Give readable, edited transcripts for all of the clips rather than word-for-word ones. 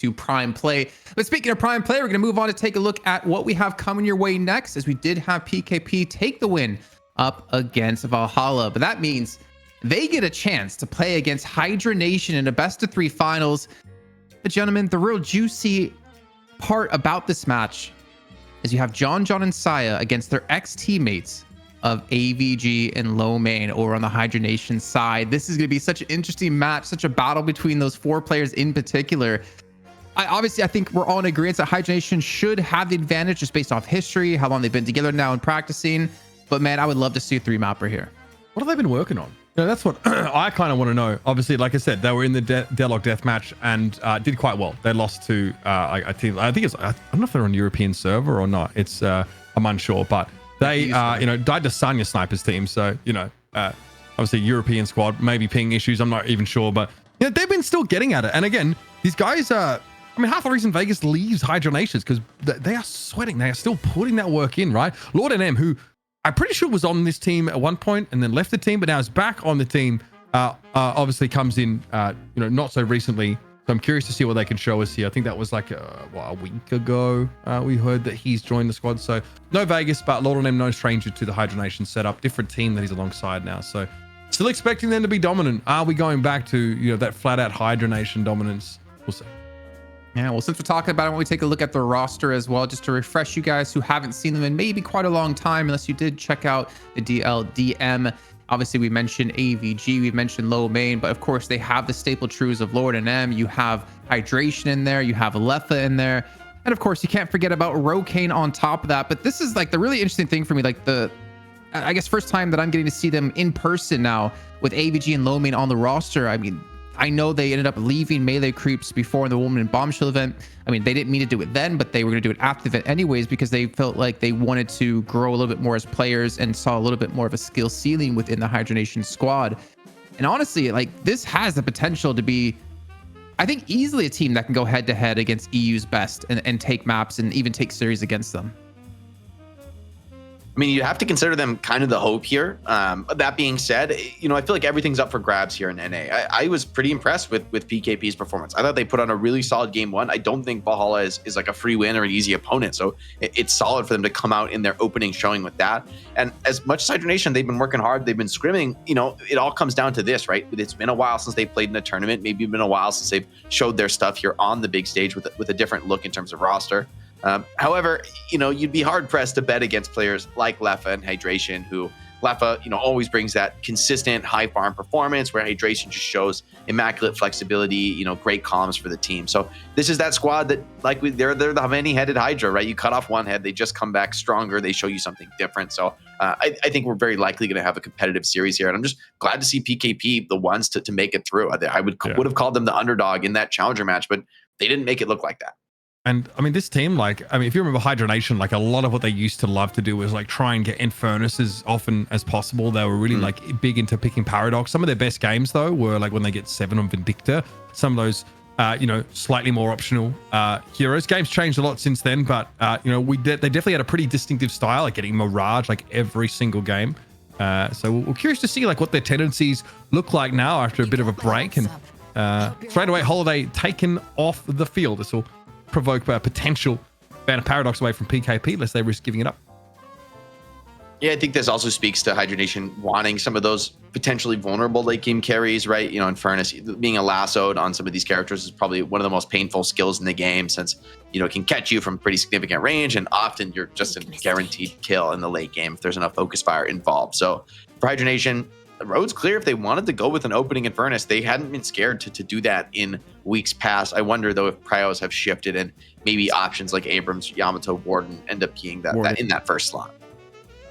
to Prime Play. But speaking of Prime Play, we're going to move on to take a look at what we have coming your way next, as we did have PKP take the win up against Valhalla. But that means they get a chance to play against Hydra Nation in a best-of-3 finals. But gentlemen, the real juicy part about this match is you have John and Saya against their ex-teammates of AVG and Low Main over on the Hydra Nation side. This is going to be such an interesting match, such a battle between those 4 players in particular. I think we're all in agreement that Hydra Nation should have the advantage just based off history, how long they've been together now and practicing. But man, I would love to see a 3-mapper here. What have they been working on? You know, that's what I kind of want to know. Obviously, like I said, they were in the Deadlock deathmatch and did quite well. They lost to I think it's, I don't know if they're on European server or not. It's I'm unsure, but they died to Sanya Snipers team. So obviously European squad, maybe ping issues. I'm not even sure, but they've been still getting at it. And again, these guys half the reason Vegas leaves Hydra Nation is because they are sweating. They are still putting that work in, right? Lord NM, who I'm pretty sure was on this team at one point and then left the team, but now is back on the team. Obviously comes in, not so recently. So I'm curious to see what they can show us here. I think that was like a week ago. We heard that he's joined the squad. So no Vegas, but Lord NM, no stranger to the Hydra Nation setup. Different team that he's alongside now. So still expecting them to be dominant. Are we going back to that flat out Hydra Nation dominance? We'll see. Yeah, well, since we're talking about it, when we take a look at the roster as well, just to refresh you guys who haven't seen them in maybe quite a long time, unless you did check out the DLDM. Obviously, we mentioned AVG, we mentioned Low Main, but of course, they have the staple trues of Lord and M. You have Hydration in there, you have Alepha in there, and of course, you can't forget about Rokane on top of that. But this is like the really interesting thing for me, like I guess first time that I'm getting to see them in person now with AVG and Low Main on the roster. I mean, I know they ended up leaving Melee Creeps before the Woman in Bombshell event. I mean, they didn't mean to do it then, but they were going to do it after the event anyways, because they felt like they wanted to grow a little bit more as players and saw a little bit more of a skill ceiling within the Hydra Nation squad. And honestly, like, this has the potential to be, I think, easily a team that can go head to head against EU's best and take maps and even take series against them. I mean, you have to consider them kind of the hope here. That being said, I feel like everything's up for grabs here in NA. I was pretty impressed with PKP's performance. I thought they put on a really solid game 1. I don't think Valhalla is like a free win or an easy opponent. So it's solid for them to come out in their opening showing with that. And as much as Hydra Nation, they've been working hard, they've been scrimming, it all comes down to this, right? It's been a while since they played in a tournament. Maybe it's been a while since they've showed their stuff here on the big stage with a different look in terms of roster. However, you'd be hard pressed to bet against players like Lefa and Hydration, who Lefa, always brings that consistent high farm performance, where Hydration just shows immaculate flexibility, great columns for the team. So this is that squad that, like, they're the many-headed Hydra, right? You cut off one head, they just come back stronger. They show you something different. So I think we're very likely going to have a competitive series here, and I'm just glad to see PKP the ones to make it through. I would have called them the underdog in that challenger match, but they didn't make it look like that. And I mean, this team, if you remember Hydra Nation, like, a lot of what they used to love to do was like try and get Infernus as often as possible. They were really like big into picking Paradox. Some of their best games though were like when they get 7 on Vindicta. Some of those, slightly more optional heroes. Games changed a lot since then, but they definitely had a pretty distinctive style, like getting Mirage like every single game. So we're curious to see like what their tendencies look like now after a bit of a break. And straight away, Holiday taken off the field. This will provoke a potential ban of Paradox away from PKP, lest they risk giving it up. Yeah, I think this also speaks to Hydra Nation wanting some of those potentially vulnerable late game carries, right? Infernus being a lassoed on some of these characters is probably one of the most painful skills in the game, since it can catch you from pretty significant range, and often you're just a guaranteed kill in the late game if there's enough focus fire involved. So for Hydra Nation, the road's clear. If they wanted to go with an opening Infernus, they hadn't been scared to do that in weeks past. I wonder though if prios have shifted and maybe options like Abrams, Yamato, Warden end up being that in that first slot.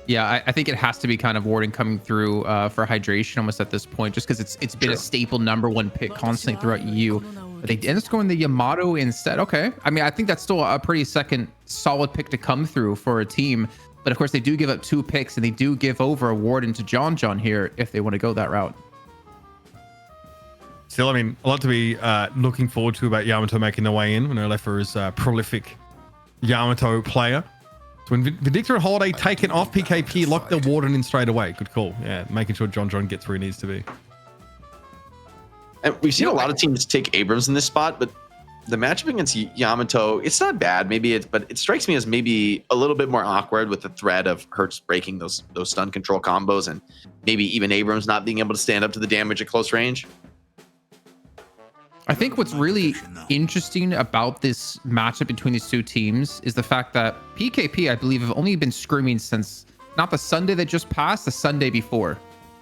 Yeah, I think it has to be kind of Warden coming through for Hydration almost at this point, just because it's been a staple #1 pick constantly throughout EU. But they ended up going the Yamato instead. Okay, I mean, I think that's still a pretty solid pick to come through for a team. But of course, they do give up 2 picks, and they do give over a Warden to John here if they want to go that route. Still, I mean, a lot to be looking forward to about Yamato making their way in. We know Lefa is a prolific Yamato player. So when Vindicta and Holiday taken off PKP, lock the Warden in straight away. Good call. Yeah, making sure John gets where he needs to be. And we've seen a lot of teams take Abrams in this spot, but the matchup against Yamato, it's not bad. But it strikes me as maybe a little bit more awkward with the threat of Hertz breaking those stun control combos, and maybe even Abrams not being able to stand up to the damage at close range. I think what's really interesting about this matchup between these two teams is the fact that PKP, I believe, have only been scrimming since not the Sunday that just passed, the Sunday before.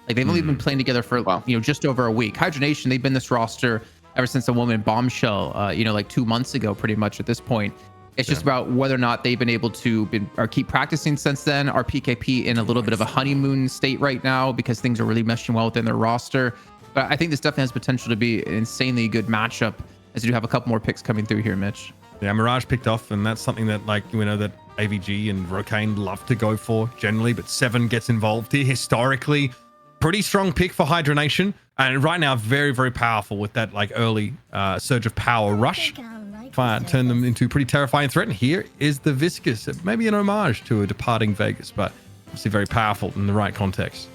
Like they've only been playing together for just over a week. Hydra Nation, they've been this roster ever since the woman bombshell, like 2 months ago, pretty much at this point. It's just about whether or not they've been able to keep practicing since then. Are PKP in a little bit of a honeymoon state right now because things are really meshing well within their roster? But I think this definitely has potential to be an insanely good matchup, as you do have a couple more picks coming through here, Mitch. Yeah, Mirage picked off, and that's something that, like, we know that AVG and Rocane love to go for generally, but 7 gets involved here historically. Pretty strong pick for Hydra Nation, and right now very, very powerful with that like early surge of power rush. Turn them into a pretty terrifying threat. And here is the Viscous, maybe an homage to a departing Vegas, but obviously very powerful in the right context.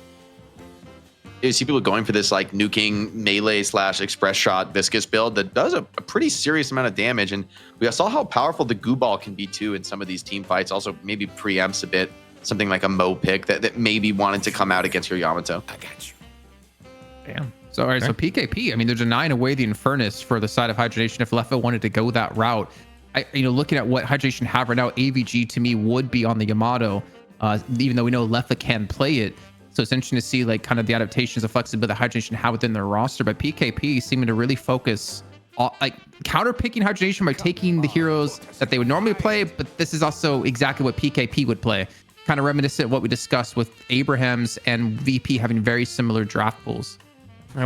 You see people going for this like nuking melee / express shot Viscous build that does a pretty serious amount of damage, and we saw how powerful the goo ball can be too in some of these team fights. Also maybe preempts a bit something like a Mo pick that maybe wanted to come out against your Yamato. I got you. Damn. So, all right, so PKP, I mean, they're denying away the Infernus for the side of Hydra Nation if Leffa wanted to go that route. Looking at what Hydra Nation have right now, AVG to me would be on the Yamato, even though we know Leffa can play it. So it's interesting to see like kind of the adaptations of flexibility that Hydra Nation have within their roster. But PKP seeming to really focus on like counter picking Hydra Nation by taking the heroes that they would normally play. But this is also exactly what PKP would play. Kind of reminiscent of what we discussed with Abrahams and VP having very similar draft pools.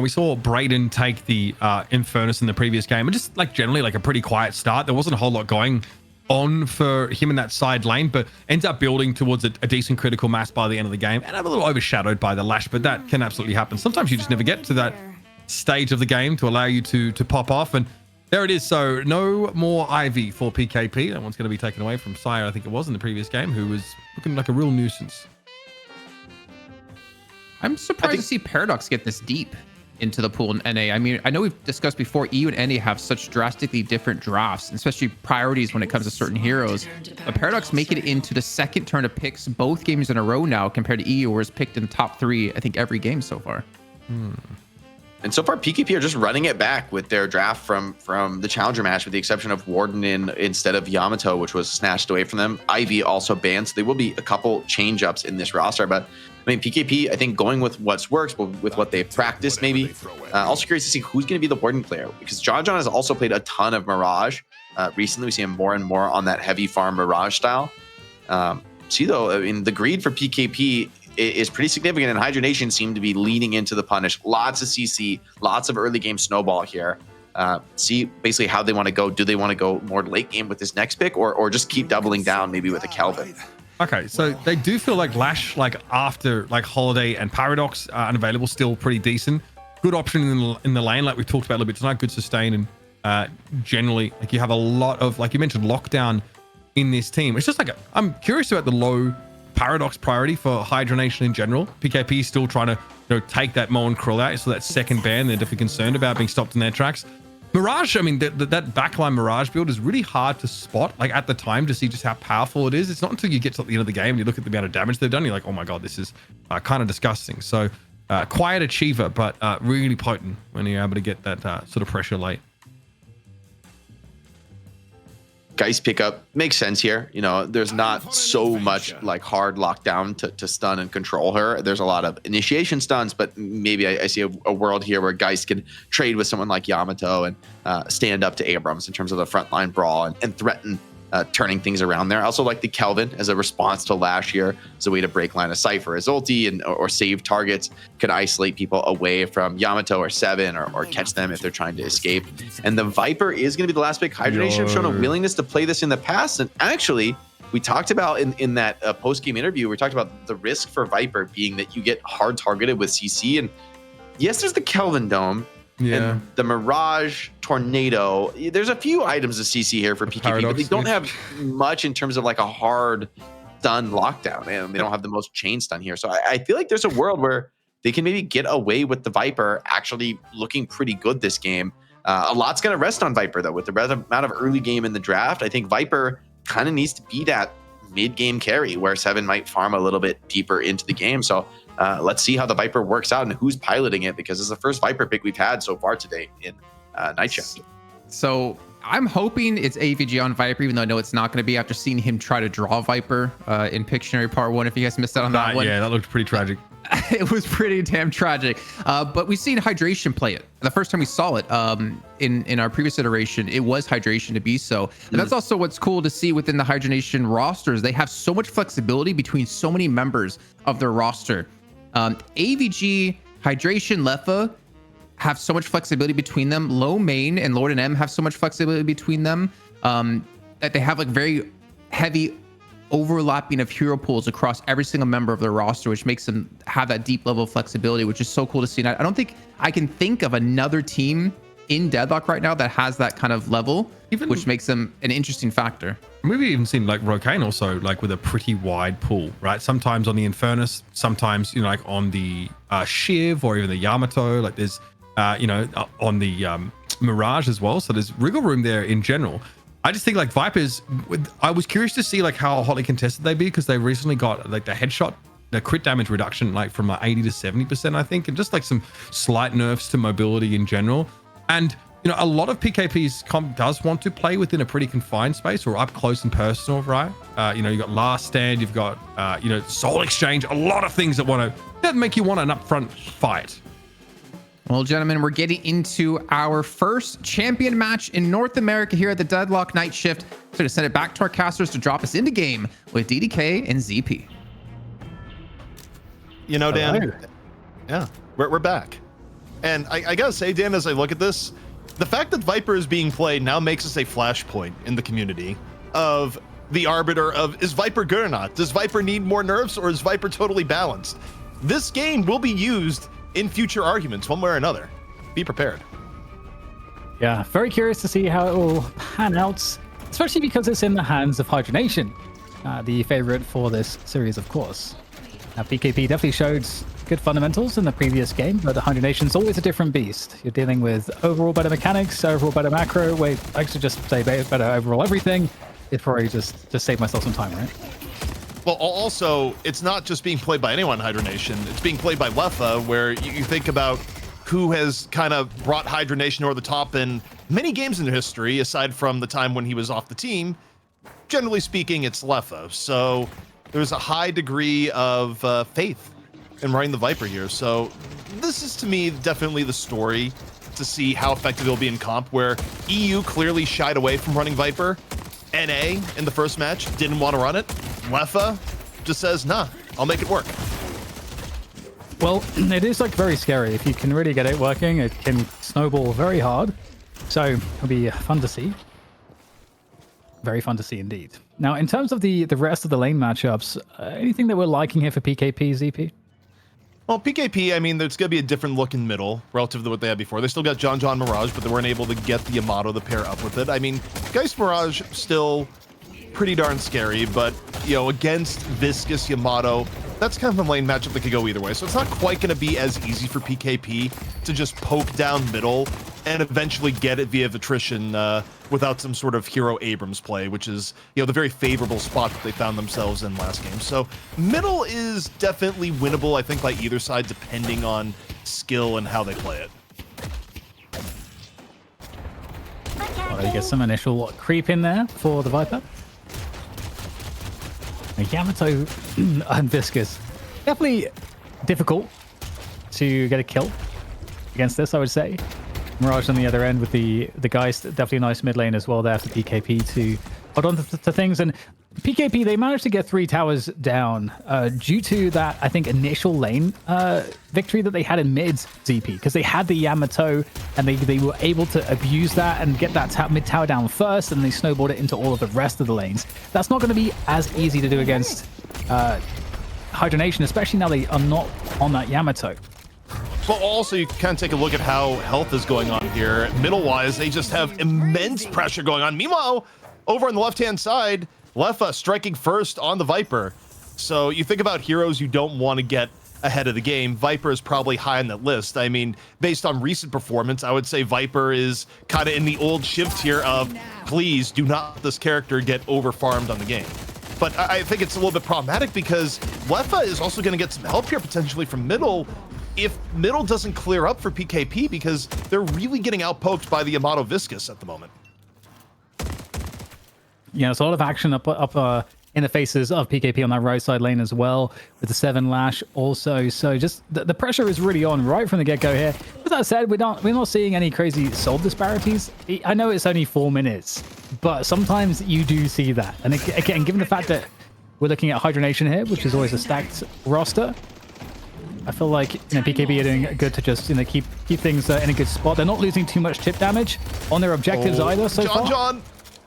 We saw Brayden take the Infernus in the previous game, and just like generally like a pretty quiet start. There wasn't a whole lot going on for him in that side lane, but ends up building towards a decent critical mass by the end of the game, and a little overshadowed by the Lash, but that can absolutely happen. Sometimes you just never get to that stage of the game to allow you to pop off, and there it is. So no more Ivy for PKP. That one's going to be taken away from Sire, I think it was, in the previous game, who was looking like a real nuisance. I'm surprised to see Paradox get this deep into the pool in NA. I mean, I know we've discussed before, EU and NA have such drastically different drafts, especially priorities when it comes to certain heroes. But Paradox make it into the second turn of picks both games in a row now, compared to EU, where it's picked in the top 3, I think, every game so far. And so far, PKP are just running it back with their draft from the Challenger match, with the exception of Warden instead of Yamato, which was snatched away from them. Ivy also banned, so there will be a couple change-ups in this roster. But I mean, PKP, I think going with what's works, but with what they've practiced, maybe. Also curious to see who's going to be the Warden player, because John has also played a ton of Mirage. Recently, we see him more and more on that heavy farm Mirage style. See, though, I mean, the greed for PKP is pretty significant, and Hydra Nation seem to be leaning into the punish. Lots of CC, lots of early game snowball here. See basically how they want to go. Do they want to go more late game with this next pick, or just keep doubling down maybe with a Kelvin? Okay, so they do feel like Lash, like after like Holiday and Paradox are unavailable, still pretty decent. Good option in the lane, like we've talked about a little bit tonight. Good sustain, and generally, like you have a lot of, like you mentioned, lockdown in this team. It's just like I'm curious about the low Paradox priority for Hydra Nation in general. PKP is still trying to take that Mo and Krill out, so that second ban they're definitely concerned about being stopped in their tracks. Mirage, I mean, that backline Mirage build is really hard to spot, like at the time, to see just how powerful it is. It's not until you get to the end of the game and you look at the amount of damage they've done, you're like, oh my god, this is kind of disgusting. So quiet achiever, but really potent when you're able to get that sort of pressure late. Geist pickup makes sense here. There's not so much like hard lockdown to stun and control her. There's a lot of initiation stuns, but maybe I see a world here where Geist can trade with someone like Yamato and stand up to Abrams in terms of the frontline brawl and threaten turning things around there. I also like the Kelvin as a response to Lash here as a way to break line of sight for his ulti or save targets, could isolate people away from Yamato or Seven or catch them if they're trying to escape. And the Viper is going to be the last pick. Hydra Nation have shown a willingness to play this in the past, and actually we talked about in that post-game interview, we talked about the risk for Viper being that you get hard targeted with CC, and yes, there's the Kelvin Dome. Yeah. And the Mirage Tornado. There's a few items of CC here for PKP, but they don't have much in terms of like a hard stun lockdown. And they don't have the most chain stun here. So I feel like there's a world where they can maybe get away with the Viper actually looking pretty good this game. A lot's going to rest on Viper, though, with the amount of early game in the draft. I think Viper kind of needs to be that mid-game carry where Seven might farm a little bit deeper into the game. So let's see how the Viper works out and who's piloting it, because it's the first Viper pick we've had so far today in Night Shift. So I'm hoping it's AVG on Viper, even though I know it's not going to be, after seeing him try to draw Viper in Pictionary Part 1. If you guys missed out on that one. Yeah, that looked pretty tragic. It was pretty damn tragic. But we've seen Hydration play it. The first time we saw it in our previous iteration, it was Hydration to be so. And that's also what's cool to see within the Hydra Nation rosters. They have so much flexibility between so many members of their roster. AVG, Hydration, Lefa have so much flexibility between them. Low Main and Lord and M have so much flexibility between them that they have like very heavy overlapping of hero pools across every single member of their roster, which makes them have that deep level of flexibility, which is so cool to see. And I don't think I can think of another team in Deadlock right now that has that kind of level, which makes them an interesting factor. We've even seen like Rokane also like with a pretty wide pool, right? Sometimes on the Infernus, sometimes, you know, like on the Shiv or even the Yamato, like there's, you know, on the Mirage as well. So there's wriggle room there in general. I just think like Vipers, I was curious to see like how hotly contested they'd be, because they recently got like the headshot, the crit damage reduction, like from like 80 to 70%, I think, and just like some slight nerfs to mobility in general. And, you know, a lot of PKP's comp does want to play within a pretty confined space or up close and personal, right? You know, you've got Last Stand, you've got, you know, Soul Exchange, a lot of things that make you want an upfront fight. Well, gentlemen, we're getting into our first champion match in North America here at the Deadlock Night Shift. So to send it back to our casters to drop us into game with DDK and ZP. You know, Dan, yeah, we're back. And I gotta say, Dan, as I look at this, the fact that Viper is being played now makes us a flashpoint in the community of the arbiter of, is Viper good or not? Does Viper need more nerfs, or is Viper totally balanced? This game will be used in future arguments, one way or another. Be prepared. Yeah, very curious to see how it will pan out, especially because it's in the hands of Hydra Nation, the favorite for this series, of course. Now, PKP definitely showed good fundamentals in the previous game, but the Hydra Nation's always a different beast. You're dealing with overall better mechanics, overall better macro. Wait, I should just say better overall everything. It'd probably just save myself some time, right? Well, also, it's not just being played by anyone in Hydra Nation. It's being played by Lefa, where you think about who has kind of brought Hydra Nation over the top in many games in their history, aside from the time when he was off the team. Generally speaking, it's Lefa. So there's a high degree of faith in running the Viper here. So this is, to me, definitely the story to see how effective it'll be in comp, where EU clearly shied away from running Viper. NA in the first match didn't want to run it. Lefa just says, nah, I'll make it work. Well, it is like very scary. If you can really get it working, it can snowball very hard. So it'll be fun to see. Very fun to see indeed. Now, in terms of the rest of the lane matchups, anything that we're liking here for PKP, ZP? Well, PKP, I mean, there's going to be a different look in middle relative to what they had before. They still got John Mirage, but they weren't able to get the Yamato to pair up with it. I mean, Geist Mirage still pretty darn scary, but, you know, against Viscous Yamato, that's kind of a lane matchup that could go either way. So it's not quite going to be as easy for PKP to just poke down middle and eventually get it via attrition without some sort of Hero Abrams play, which is, you know, the very favorable spot that they found themselves in last game. So middle is definitely winnable, I think, by either side, depending on skill and how they play it. Well, you get some initial creep in there for the Viper. Yamato and Viscous, definitely difficult to get a kill against this, I would say. Mirage on the other end with the Geist, definitely a nice mid lane as well there for PKP to hold on to things. And PKP, they managed to get 3 towers down due to that, I think, initial lane victory that they had in mid ZP, because they had the Yamato and they were able to abuse that and get that mid tower down first, and they snowballed it into all of the rest of the lanes. That's not going to be as easy to do against Hydra Nation, especially now they are not on that Yamato. But also, you can kind of take a look at how health is going on here. Middle-wise, they just have immense pressure going on. Meanwhile, over on the left-hand side, Lefa striking first on the Viper. So you think about heroes you don't want to get ahead of the game, Viper is probably high on that list. I mean, based on recent performance, I would say Viper is kind of in the old shift here of, please do not let this character get over-farmed on the game. But I think it's a little bit problematic because Leffa is also going to get some help here potentially from middle if middle doesn't clear up for PKP, because they're really getting outpoked by the Yamato Viscus at the moment. Yeah, there's a lot of action up in the faces of PKP on that right side lane as well, with the 7 lash also. So just the pressure is really on right from the get-go here. With that said, we're not seeing any crazy soul disparities. I know it's only 4 minutes, but sometimes you do see that. And again, given the fact that we're looking at Hydra Nation here, which is always a stacked roster, I feel like PKP are doing good to just keep things in a good spot. They're not losing too much chip damage on their objectives either so far.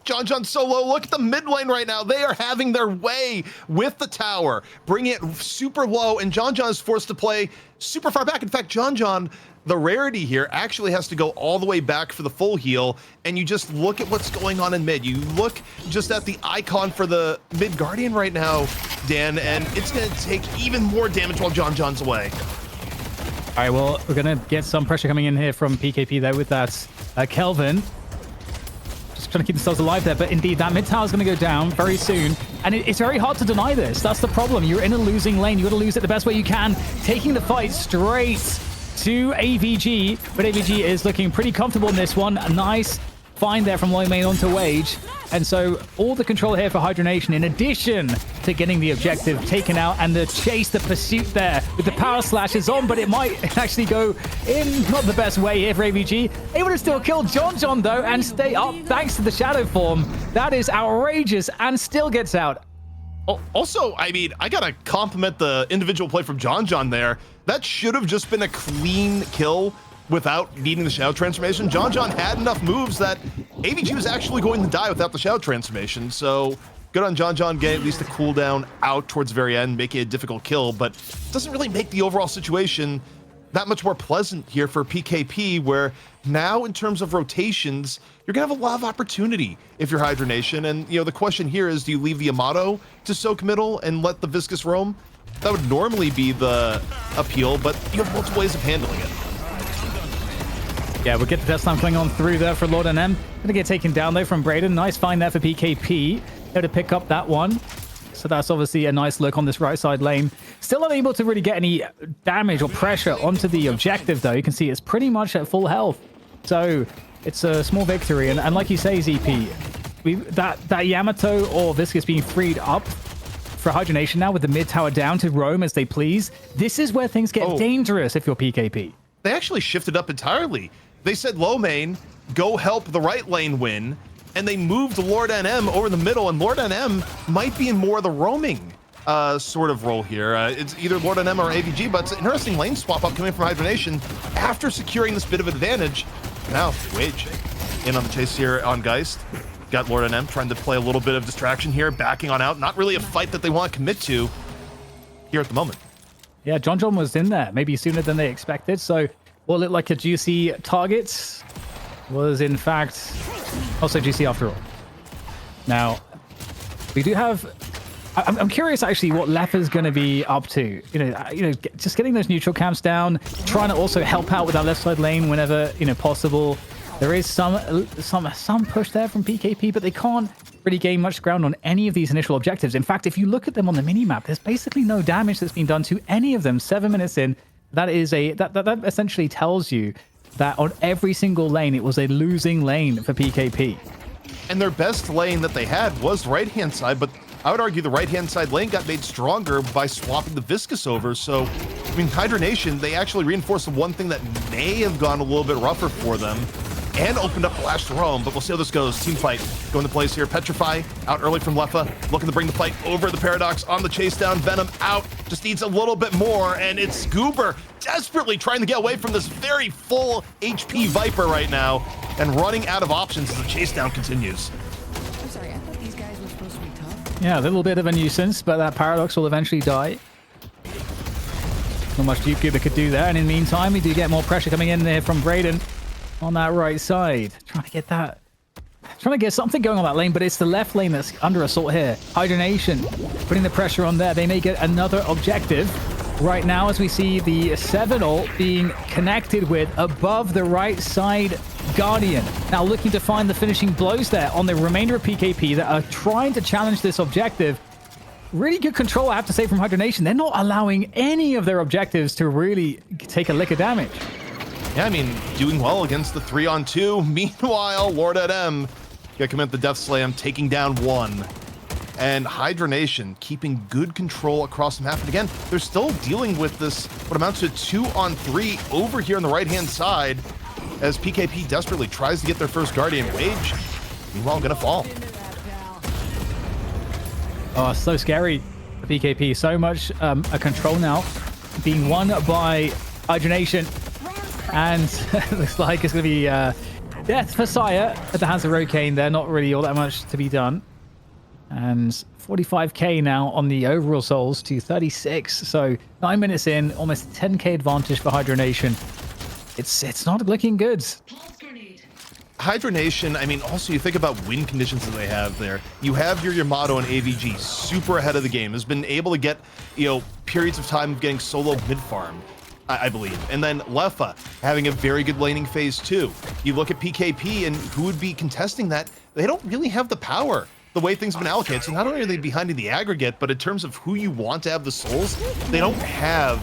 John so low. Look at the mid lane right now. They are having their way with the tower, bringing it super low, and John is forced to play super far back. In fact, John, the rarity here actually has to go all the way back for the full heal, and you just look at what's going on in mid. You look just at the icon for the mid guardian right now, Dan, and it's going to take even more damage while John's away. All right, well, we're going to get some pressure coming in here from PKP there with that Kelvin. Trying to keep themselves alive there, but indeed that mid tower is going to go down very soon, and it's very hard to deny this. That's the problem. You're in a losing lane. You got to lose it the best way you can, taking the fight straight to AVG, but AVG is looking pretty comfortable in this one. A nice find there from Lone Main onto Wage, and so all the control here for Hydra Nation, in addition to getting the objective taken out, and the chase, the pursuit there with the power slash is on, but it might actually go in not the best way here for AVG. Able to still kill John though and stay up thanks to the shadow form. That is outrageous, and still gets out. Also, I mean, I gotta compliment the individual play from John there. That should have just been a clean kill without needing the shadow transformation. John had enough moves that AVG was actually going to die without the shadow transformation. So good on John getting at least a cooldown out towards the very end, making it a difficult kill, but it doesn't really make the overall situation that much more pleasant here for PKP, where now in terms of rotations, you're gonna have a lot of opportunity if you're Hydra Nation. And the question here is, do you leave the Yamato to soak middle and let the Viscus roam? That would normally be the appeal, but you have multiple ways of handling it. Yeah, we'll get the Death Slam coming on through there for Lord NM. Gonna get taken down though from Brayden. Nice find there for PKP. Able to pick up that one. So that's obviously a nice look on this right side lane. Still unable to really get any damage or pressure onto the objective though. You can see it's pretty much at full health. So it's a small victory. And like you say, ZP, that Yamato or Viscus being freed up for Hydra Nation now with the mid tower down to roam as they please. This is where things get dangerous if you're PKP. They actually shifted up entirely. They said low main, go help the right lane win, and they moved Lord NM over the middle, and Lord NM might be in more of the roaming sort of role here. It's either Lord NM or AVG, but it's an interesting lane swap up coming from Hydra Nation after securing this bit of advantage. Now, Wage in on the chase here on Geist. Got Lord NM trying to play a little bit of distraction here, backing on out. Not really a fight that they want to commit to here at the moment. Yeah, John was in there, maybe sooner than they expected. So what looked like a juicy target was in fact also juicy after all. Now, we do have... I'm curious actually what Leffa's going to be up to. Just getting those neutral camps down, trying to also help out with our left side lane whenever possible. There is some push there from PKP, but they can't really gain much ground on any of these initial objectives. In fact, if you look at them on the mini-map, there's basically no damage that's been done to any of them. 7 minutes in, that essentially tells you that on every single lane, it was a losing lane for PKP. And their best lane that they had was right-hand side, but I would argue the right-hand side lane got made stronger by swapping the Viscus over. So, I mean, Hydra Nation, they actually reinforced the one thing that may have gone a little bit rougher for them and opened up the lash to roam, but we'll see how this goes. Team fight going to place here. Petrify out early from Leffa, looking to bring the fight over the Paradox on the chase down. Venom out, just needs a little bit more, and it's Goober desperately trying to get away from this very full HP Viper right now and running out of options as the chase down continues. I'm sorry, I thought these guys were supposed to be tough. Yeah, a little bit of a nuisance, but that Paradox will eventually die. Not much Duke Goober could do there, and in the meantime, we do get more pressure coming in there from Brayden on that right side. Trying to get something going on that lane, but it's the left lane that's under assault here. Hydra Nation putting the pressure on there. They may get another objective. right now as we see the 7 ult being connected with above the right side Guardian. Now looking to find the finishing blows there on the remainder of PKP that are trying to challenge this objective. Really good control, I have to say, from Hydra Nation. They're not allowing any of their objectives to really take a lick of damage. Yeah, I mean, doing well against the 3-on-2. Meanwhile, Lord at M gonna commit the Death Slam, taking down 1. And Hydra Nation keeping good control across the map. And again, they're still dealing with this, what amounts to 2-on-3 over here on the right-hand side, as PKP desperately tries to get their first Guardian. Wage, meanwhile, gonna fall. Oh, so scary for PKP. So much a control now being won by Hydra Nation. And looks like it's going to be death for Sire at the hands of Rokane. There, not really all that much to be done. And 45k now on the overall souls to 36. So 9 minutes in, almost 10k advantage for Hydra Nation. It's not looking good. Hydra Nation, I mean, also you think about win conditions that they have there. You have your Yamato and AVG super ahead of the game, has been able to get, periods of time of getting solo mid-farm, I believe. And then Lefa having a very good laning phase too. You look at PKP and who would be contesting that, they don't really have the power the way things have been allocated. So not only are they behind in the aggregate, but in terms of who you want to have the souls, they don't have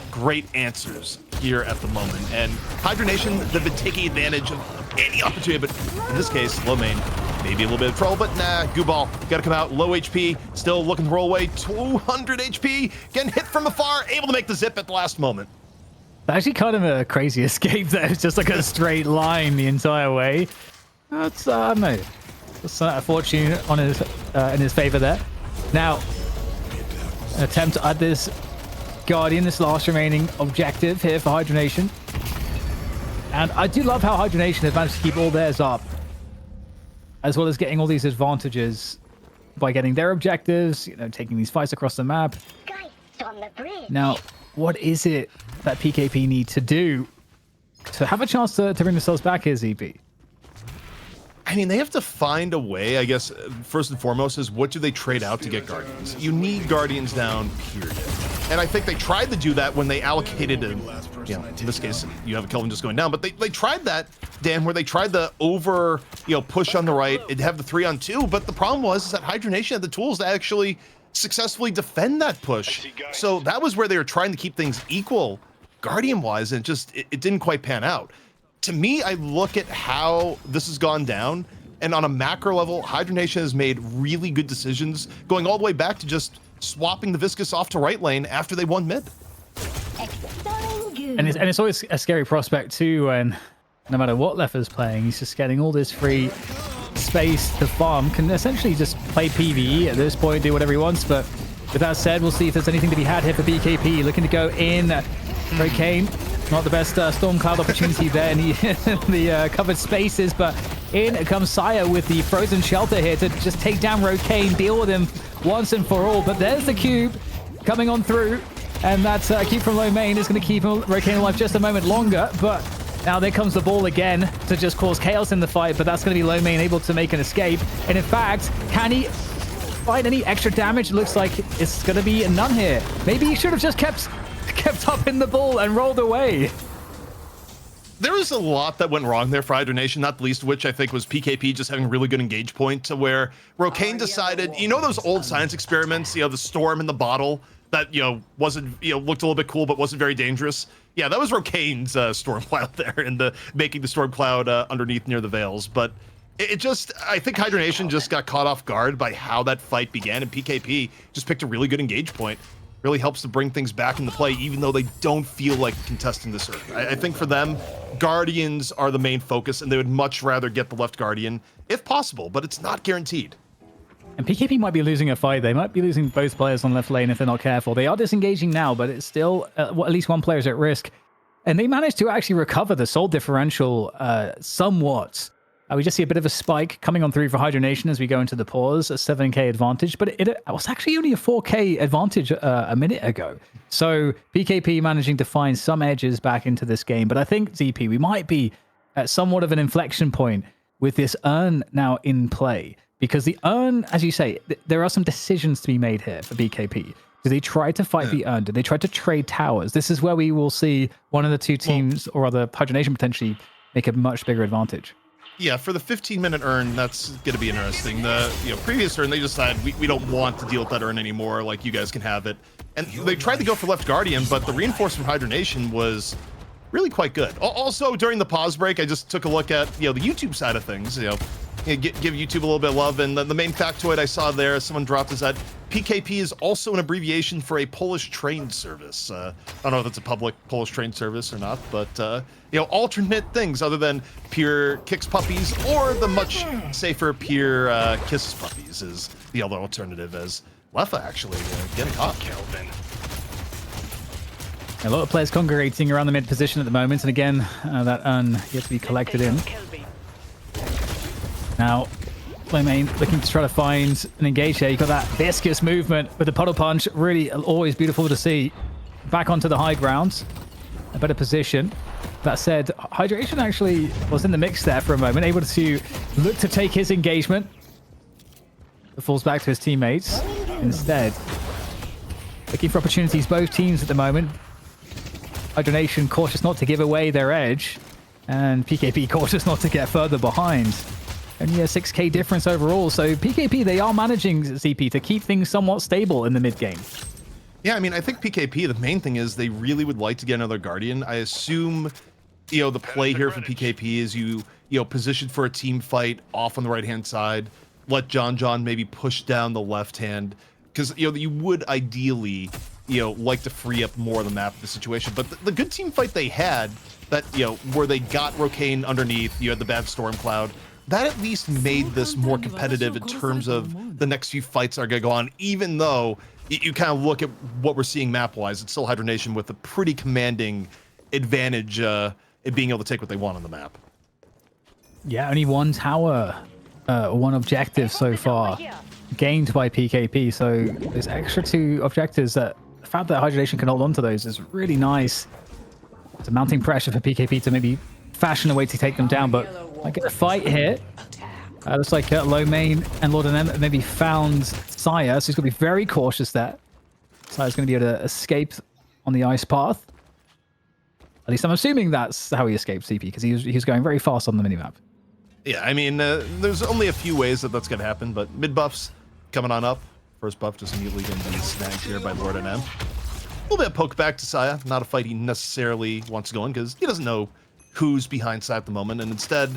great answers here at the moment. And Hydra Nation, they've been taking advantage of any opportunity, but in this case, low main, maybe a little bit of trouble, but nah, Gooball, gotta come out, low HP, still looking to roll away, 200 HP, getting hit from afar, able to make the zip at the last moment. Actually kind of a crazy escape there. It's just like a straight line the entire way. That's, I don't know. That's a fortune on his, in his favor there. Now, an attempt at this Guardian, this last remaining objective here for Hydra Nation. And I do love how Hydra Nation have managed to keep all theirs up, as well as getting all these advantages by getting their objectives, taking these fights across the map. Now, what is it that PKP need to do to have a chance to bring themselves back here, ZP? I mean, they have to find a way, I guess, first and foremost, is what do they trade out to get Guardians? You need Guardians down, period. And I think they tried to do that when they allocated, in this case, you have a Kelvin just going down, but they tried that, Dan, where they tried the over, push on the right and have the 3-on-2, but the problem was is that Hydra Nation had the tools to actually successfully defend that push. So that was where they were trying to keep things equal, Guardian-wise, and it didn't quite pan out. To me, I look at how this has gone down, and on a macro level, Hydra Nation has made really good decisions, going all the way back to just swapping the Viscous off to right lane after they won mid. And it's always a scary prospect too, when no matter what Lefa's playing, he's just getting all this free space to farm, can essentially just play PvE at this point, do whatever he wants. But with that said, we'll see if there's anything to be had here for BKP. Looking to go in. Rokane, not the best storm cloud opportunity there in the covered spaces, but in comes Sire with the frozen shelter here to just take down Rokane, deal with him once and for all. But there's the cube coming on through, and that cube from low main is going to keep Rokane alive just a moment longer. But now there comes the ball again to just cause chaos in the fight, but that's going to be low main able to make an escape. And in fact, can he find any extra damage? Looks like it's going to be none here. Maybe he should have just kept up in the ball and rolled away. There was a lot that went wrong there for Hydra Nation, not the least of which I think was PKP just having a really good engage point, to where Rokane decided, those old science experiments, the storm in the bottle that, wasn't, looked a little bit cool, but wasn't very dangerous. Yeah, that was Rokane's storm cloud there, and making the storm cloud underneath near the veils. But I think Hydra Nation just got caught off guard by how that fight began, and PKP just picked a really good engage point. Really helps to bring things back into play, even though they don't feel like contesting this early. I think for them, Guardians are the main focus, and they would much rather get the left Guardian, if possible, but it's not guaranteed. And PKP might be losing a fight. They might be losing both players on left lane if they're not careful. They are disengaging now, but it's still, at least one player's at risk. And they managed to actually recover the soul differential somewhat. We just see a bit of a spike coming on through for Hydra Nation as we go into the pause, a 7k advantage, but it was actually only a 4k advantage a minute ago. So PKP managing to find some edges back into this game. But I think, ZP, we might be at somewhat of an inflection point with this urn now in play. Because the urn, as you say, there are some decisions to be made here for BKP. Do they try to fight the urn? Do they try to trade towers? This is where we will see one of the two teams, or other Hydra Nation potentially, make a much bigger advantage. Yeah, for the 15-minute urn, that's going to be interesting. The previous urn, they decided we don't want to deal with that urn anymore. Like, you guys can have it. And they tried to go for left guardian, but the reinforcement from Hydra Nation was really quite good. Also, during the pause break, I just took a look at the YouTube side of things. Give YouTube a little bit of love. And the main factoid I saw there, someone dropped, is that PKP is also an abbreviation for a Polish train service. I don't know if it's a public Polish train service or not, but alternate things other than pure kicks puppies, or the much safer pure kisses puppies is the other alternative, as Leffa actually getting caught. Kelvin. A lot of players congregating around the mid position at the moment, and again, that urn yet to be collected in. Now, Main looking to try to find an engage here. You got that viscous movement with the puddle punch. Really, always beautiful to see. Back onto the high ground, a better position. That said, Hydra Nation actually was in the mix there for a moment, able to look to take his engagement. It falls back to his teammates instead. Looking for opportunities, both teams at the moment. Hydra Nation cautious not to give away their edge, and PKP cautious not to get further behind. Only a 6k difference overall, so PKP, they are managing, CP, to keep things somewhat stable in the mid game. Yeah, I mean, I think PKP, the main thing is they really would like to get another Guardian. I assume, the play here for PKP is you position for a team fight off on the right-hand side, let John maybe push down the left hand, because, you would ideally, like to free up more of the map of the situation. But the good team fight they had, that, where they got Rokane underneath, you had the bad Storm Cloud, that at least made this more competitive in terms of the next few fights are going to go on, even though you kind of look at what we're seeing map-wise, it's still Hydra Nation with a pretty commanding advantage in being able to take what they want on the map. Yeah, only one tower, one objective so far gained by PKP, so there's extra 2 objectives. That the fact that Hydra Nation can hold on to those is really nice. It's a mounting pressure for PKP to maybe fashion a way to take them down, but I get a fight here. Looks like Low Main and Lord and M maybe found Sire, so he's going to be very cautious there. Sire's going to be able to escape on the ice path. At least I'm assuming that's how he escaped, CP, because he was going very fast on the minimap. Yeah, I mean, there's only a few ways that's going to happen, but mid buffs coming on up. First buff just immediately going to be snagged here by Lord and M. A little bit of poke back to Saya. Not a fight he necessarily wants to go in, because he doesn't know who's behind Saya at the moment, and instead,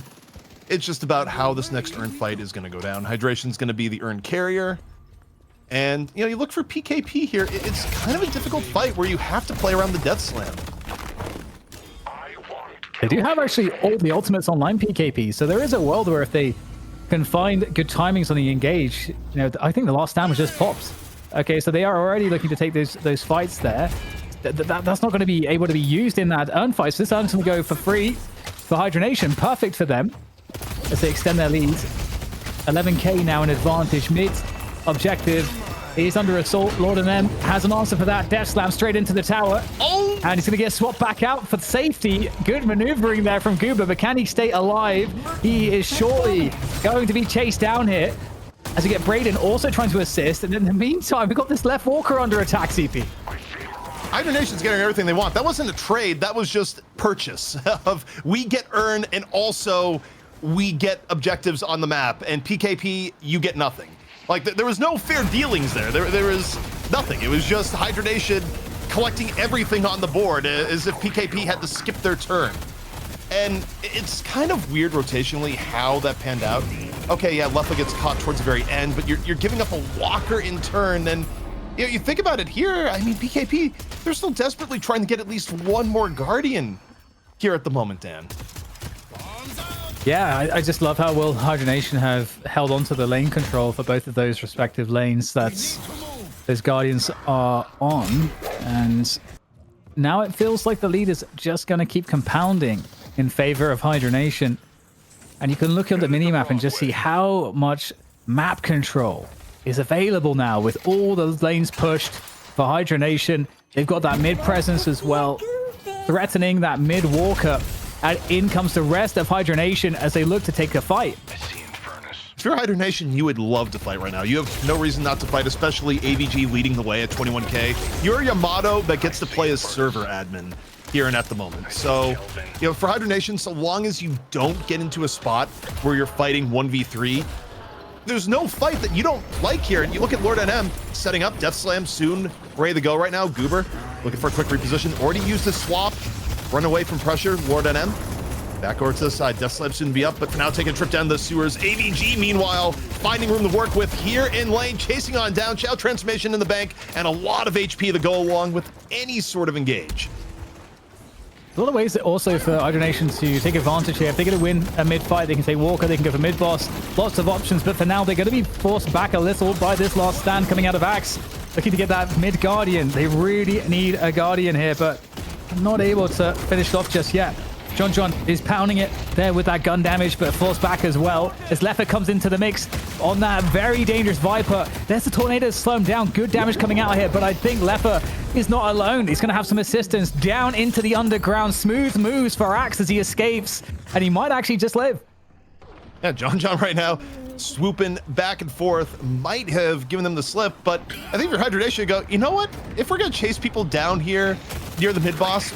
it's just about how this next urn fight is going to go down. Hydration's going to be the urn carrier, and you look for PKP here. It's kind of a difficult fight where you have to play around the death slam. They do have actually all the ultimates online, PKP, so there is a world where if they can find good timings on the engage, I think the last stand was just popped. Okay, so they are already looking to take those fights there. That's not going to be able to be used in that urn fight, so this urn's going to go for free for Hydra Nation. Perfect for them as they extend their lead. 11k now in advantage. Mid objective is under assault. Lord and M has an answer for that. Death slam straight into the tower. Oh! And he's going to get swapped back out for safety. Good maneuvering there from Goober, but can he stay alive? He is surely going to be chased down here. As we get Brayden also trying to assist. And in the meantime, we've got this left walker under attack, CP. Hydra Nation's getting everything they want. That wasn't a trade. That was just purchase of we get urn and also we get objectives on the map. And PKP, you get nothing. Like, there was no fair dealings there. There was nothing. It was just Hydra Nation collecting everything on the board as if PKP had to skip their turn. And it's kind of weird rotationally how that panned out. Okay, yeah, Leffa gets caught towards the very end, but you're giving up a walker in turn. And you think about it here, I mean, PKP, they're still desperately trying to get at least one more Guardian here at the moment, Dan. Yeah, I just love how well Hydra Nation have held on to the lane control for both of those respective lanes that those Guardians are on. And now it feels like the lead is just going to keep compounding in favor of Hydra Nation. And you can look at the minimap and just see how much map control is available now with all the lanes pushed for Hydra Nation. They've got that mid presence as well, threatening that mid walker. And in comes the rest of Hydra Nation as they look to take a fight. It's you're Hydra Nation, you would love to fight right now. You have no reason not to fight, especially AVG leading the way at 21K. You're Yamato that gets to play as server admin here and at the moment. So, you know, for Hydra Nation, so long as you don't get into a spot where you're fighting 1v3, there's no fight that you don't like here. And you look at Lord NM setting up, Death Slam soon ready to go right now. Goober looking for a quick reposition. Already used his swap, run away from pressure. Lord NM back over to the side. Death Slam soon to be up, but for now taking a trip down the sewers. AVG, meanwhile, finding room to work with here in lane, chasing on down. Chow transformation in the bank, and a lot of HP to go along with any sort of engage. A lot of ways also for Hydra Nation to take advantage here. If they're going to win a mid fight, they can take Walker, they can go for mid boss. Lots of options, but for now, they're going to be forced back a little by this last stand coming out of Axe. Looking to get that mid Guardian. They really need a Guardian here, but not able to finish it off just yet. John is pounding it there with that gun damage, but forced back as well as Leffa comes into the mix on that very dangerous Viper. There's the tornado to slow him down. Good damage coming out here, but I think Leffa is not alone. He's going to have some assistance down into the underground. Smooth moves for Axe as he escapes, and he might actually just live. Yeah, John right now swooping back and forth, might have given them the slip, but I think your Hydra Nation should go, you know what? If we're going to chase people down here near the mid-boss,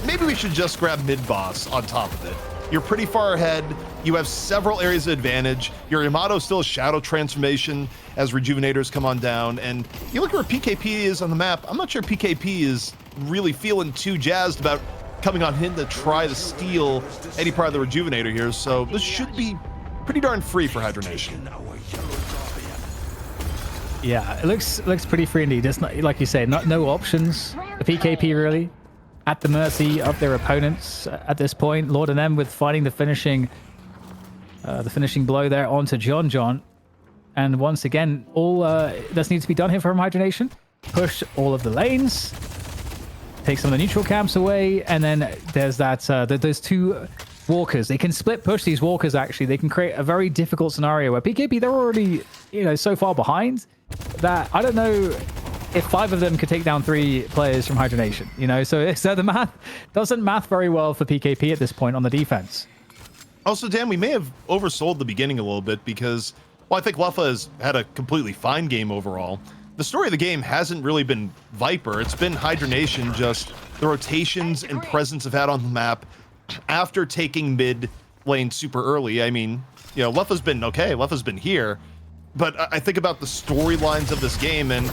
maybe we should just grab mid-boss on top of it. You're pretty far ahead. You have several areas of advantage. Your Yamato still has Shadow Transformation as Rejuvenators come on down. And you look where PKP is on the map. I'm not sure PKP is really feeling too jazzed about coming on in to try to steal any part of the Rejuvenator here. So this should be pretty darn free for Hydra Nation. Yeah, it looks pretty free indeed. It's not, like you say, no options. The PKP really at the mercy of their opponents at this point. Lord and them with finding the finishing blow there onto John. And once again, all that needs to be done here from Hydra Nation. Push all of the lanes, take some of the neutral camps away, and then there's that those two walkers. They can split push these walkers. Actually, they can create a very difficult scenario where PKP, they're already so far behind that I don't know if 5 of them could take down 3 players from Hydra Nation, so the math doesn't math very well for PKP at this point on the defense. Also, Dan, we may have oversold the beginning a little bit because, well, I think Leffa has had a completely fine game overall. The story of the game hasn't really been Viper. It's been Hydra Nation, just the rotations and presence have had on the map after taking mid lane super early. I mean, Leffa's been okay. Leffa's been here. But I think about the storylines of this game, and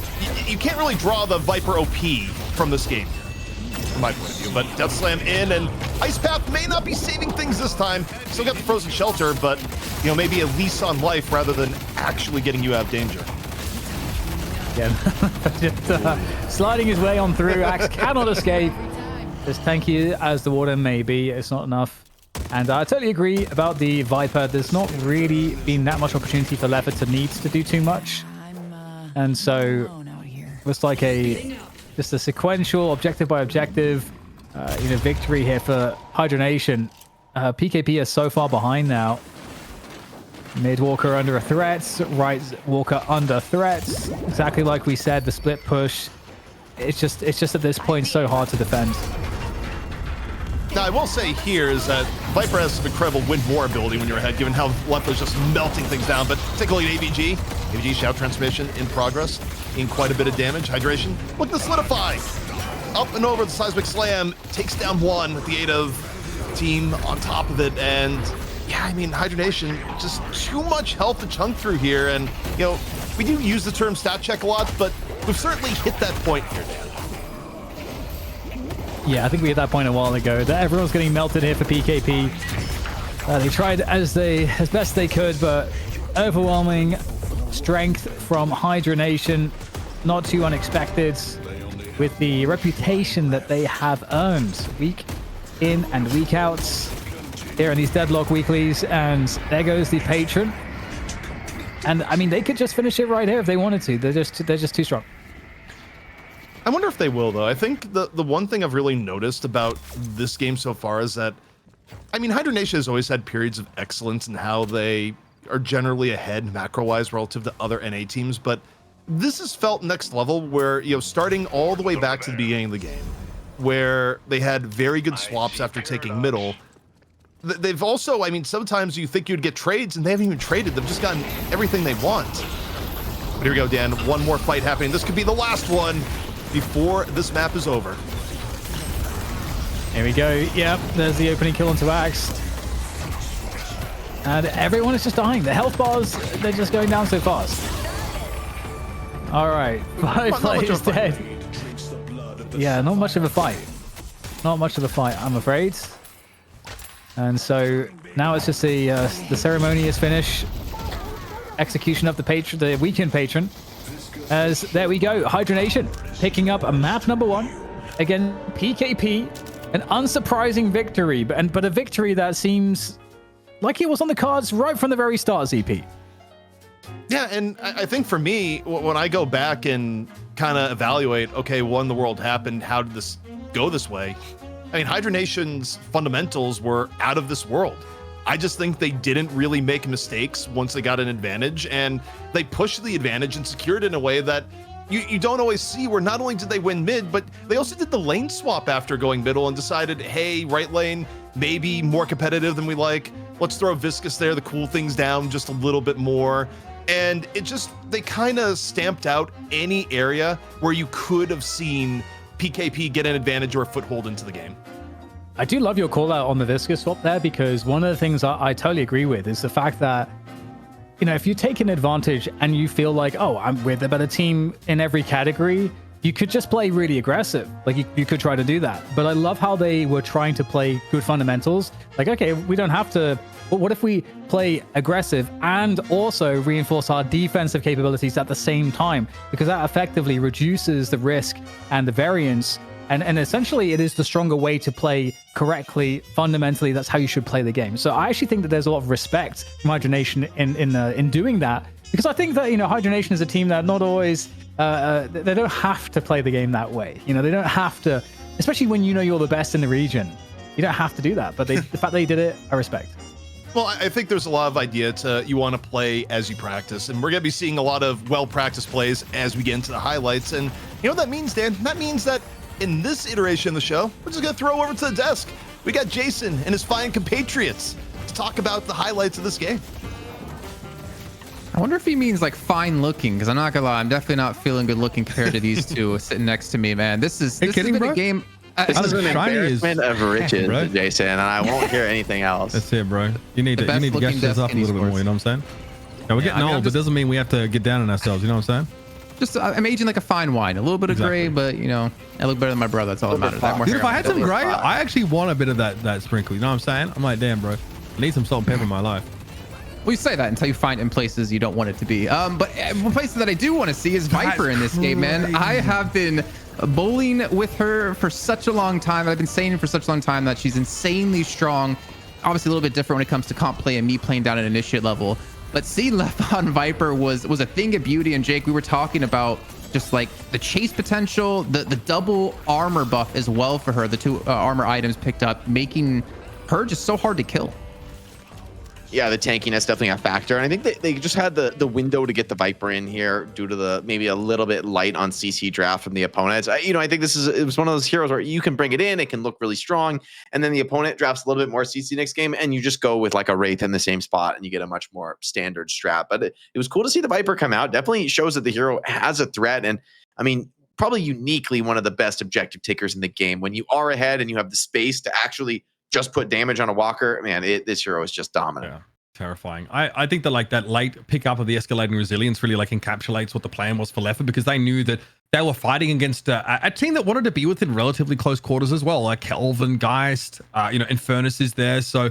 you can't really draw the Viper OP from this game, from my point of view. But Death Slam in, and Ice Path may not be saving things this time. Still got the Frozen Shelter, but maybe a lease on life rather than actually getting you out of danger. Yeah, just sliding his way on through. Axe cannot escape. As tanky as the Warden may be, it's not enough. And I totally agree about the Viper. There's not really been that much opportunity for Leffa to need to do too much. And so it's like just a sequential, objective by objective, victory here for Hydra Nation. PKP is so far behind now. Mid Walker under a threat, right Walker under threats. Exactly like we said, the split push. It's just at this point so hard to defend. Now, I will say here is that Viper has some incredible win more ability when you're ahead, given how Leffa's just melting things down. But take a look at AVG. AVG Shout Transformation in progress, in quite a bit of damage. Hydration, look to solidify. Up and over the Seismic Slam, takes down 1 with the aid of team on top of it. And yeah, I mean, Hydra Nation, just too much health to chunk through here. And, we do use the term stat check a lot, but we've certainly hit that point here, Dan. Yeah, I think we hit that point a while ago. That everyone's getting melted here for PKP. They tried as best they could, but overwhelming strength from Hydra Nation. Not too unexpected with the reputation that they have earned week in and week out here in these Deadlock weeklies. And there goes the patron. And I mean, they could just finish it right here if they wanted to. They're just too strong. I wonder if they will, though. I think the one thing I've really noticed about this game so far is that, I mean, Hydra Nation has always had periods of excellence in how they are generally ahead macro-wise relative to other NA teams, but this has felt next level where, starting all the way back to the beginning of the game, where they had very good swaps after taking middle, they've also, I mean, sometimes you think you'd get trades and they haven't even traded. They've just gotten everything they want. But here we go, Dan. One more fight happening. This could be the last one before this map is over. Here we go. Yep, there's the opening kill onto Axe. And everyone is just dying. The health bars, they're just going down so fast. All right, 5 players dead. Yeah, not much of a fight. Not much of a fight, I'm afraid. And so now it's just the ceremony is finished. Execution of the patron, the weekend patron. As there we go, Hydra Nation picking up a map number 1. Again, PKP, an unsurprising victory, but a victory that seems like it was on the cards right from the very start, ZP. Yeah, and I think for me, when I go back and kind of evaluate, okay, when the world happened, how did this go this way? I mean, Hydra Nation's fundamentals were out of this world. I just think they didn't really make mistakes once they got an advantage, and they pushed the advantage and secured it in a way that you don't always see, where not only did they win mid, but they also did the lane swap after going middle and decided, hey, right lane, maybe more competitive than we like. Let's throw Viscous there to cool things down just a little bit more. And it just, they kind of stamped out any area where you could have seen PKP get an advantage or a foothold into the game. I do love your call out on the Viscous swap there, because one of the things I totally agree with is the fact that, you know, if you take an advantage and you feel like, oh, we're the better team in every category, you could just play really aggressive. Like you could try to do that. But I love how they were trying to play good fundamentals. Like, okay, we don't have to, but what if we play aggressive and also reinforce our defensive capabilities at the same time? Because that effectively reduces the risk and the variance. And essentially, it is the stronger way to play correctly. Fundamentally, that's how you should play the game. So I actually think that there's a lot of respect from Hydra Nation in doing that, because I think that, you know, Hydra Nation is a team that not always they don't have to play the game that way. You know, they don't have to, especially when you know you're the best in the region. You don't have to do that. But the fact that they did it, I respect. Well, I think there's a lot of idea to you want to play as you practice, and we're going to be seeing a lot of well-practiced plays as we get into the highlights. And you know what that means, Dan? That means that in this iteration of the show, we're just going to throw over to the desk. We got Jason and his fine compatriots to talk about the highlights of this game. I wonder if he means like fine looking, because I'm not gonna lie, I'm definitely not feeling good looking compared to these two sitting next to me, man. This has been a game. This is an embarrassment of riches, Jason, and I won't hear anything else. That's it, bro. You need to get this up a little bit more. You know what I'm saying? Now, we're getting old, but it doesn't mean we have to get down on ourselves. You know what I'm saying? Just I'm aging like a fine wine, a little bit of gray, but you know, I look better than my brother. That's all that matters. Dude, if I had some gray, I actually want a bit of that sprinkle. You know what I'm saying? I'm like, damn, bro, I need some salt and pepper in my life. Well, you say that until you find it in places you don't want it to be. But places that I do want to see is Viper in this game, man. I have been bowling with her for such a long time. I've been saying for such a long time that she's insanely strong. Obviously, a little bit different when it comes to comp play and me playing down at initiate level. But seeing left on Viper was a thing of beauty. And Jake, we were talking about just like the chase potential, the double armor buff as well for her, the 2 armor items picked up, making her just so hard to kill. Yeah, the tankiness definitely a factor, and I think they just had the window to get the Viper in here due to the maybe a little bit light on CC draft from the opponents. I think it was one of those heroes where you can bring it in, it can look really strong, and then the opponent drafts a little bit more CC next game, and you just go with like a Wraith in the same spot, and you get a much more standard strat. But it was cool to see the Viper come out. Definitely shows that the hero has a threat, and I mean, probably uniquely one of the best objective takers in the game. When you are ahead and you have the space to actually just put damage on a walker, man, this hero is just dominant. Yeah, terrifying. I think that like that late pickup of the escalating resilience really like encapsulates what the plan was for Leffa, because they knew that they were fighting against a team that wanted to be within relatively close quarters as well, like Kelvin, Geist, Infernus is there. So,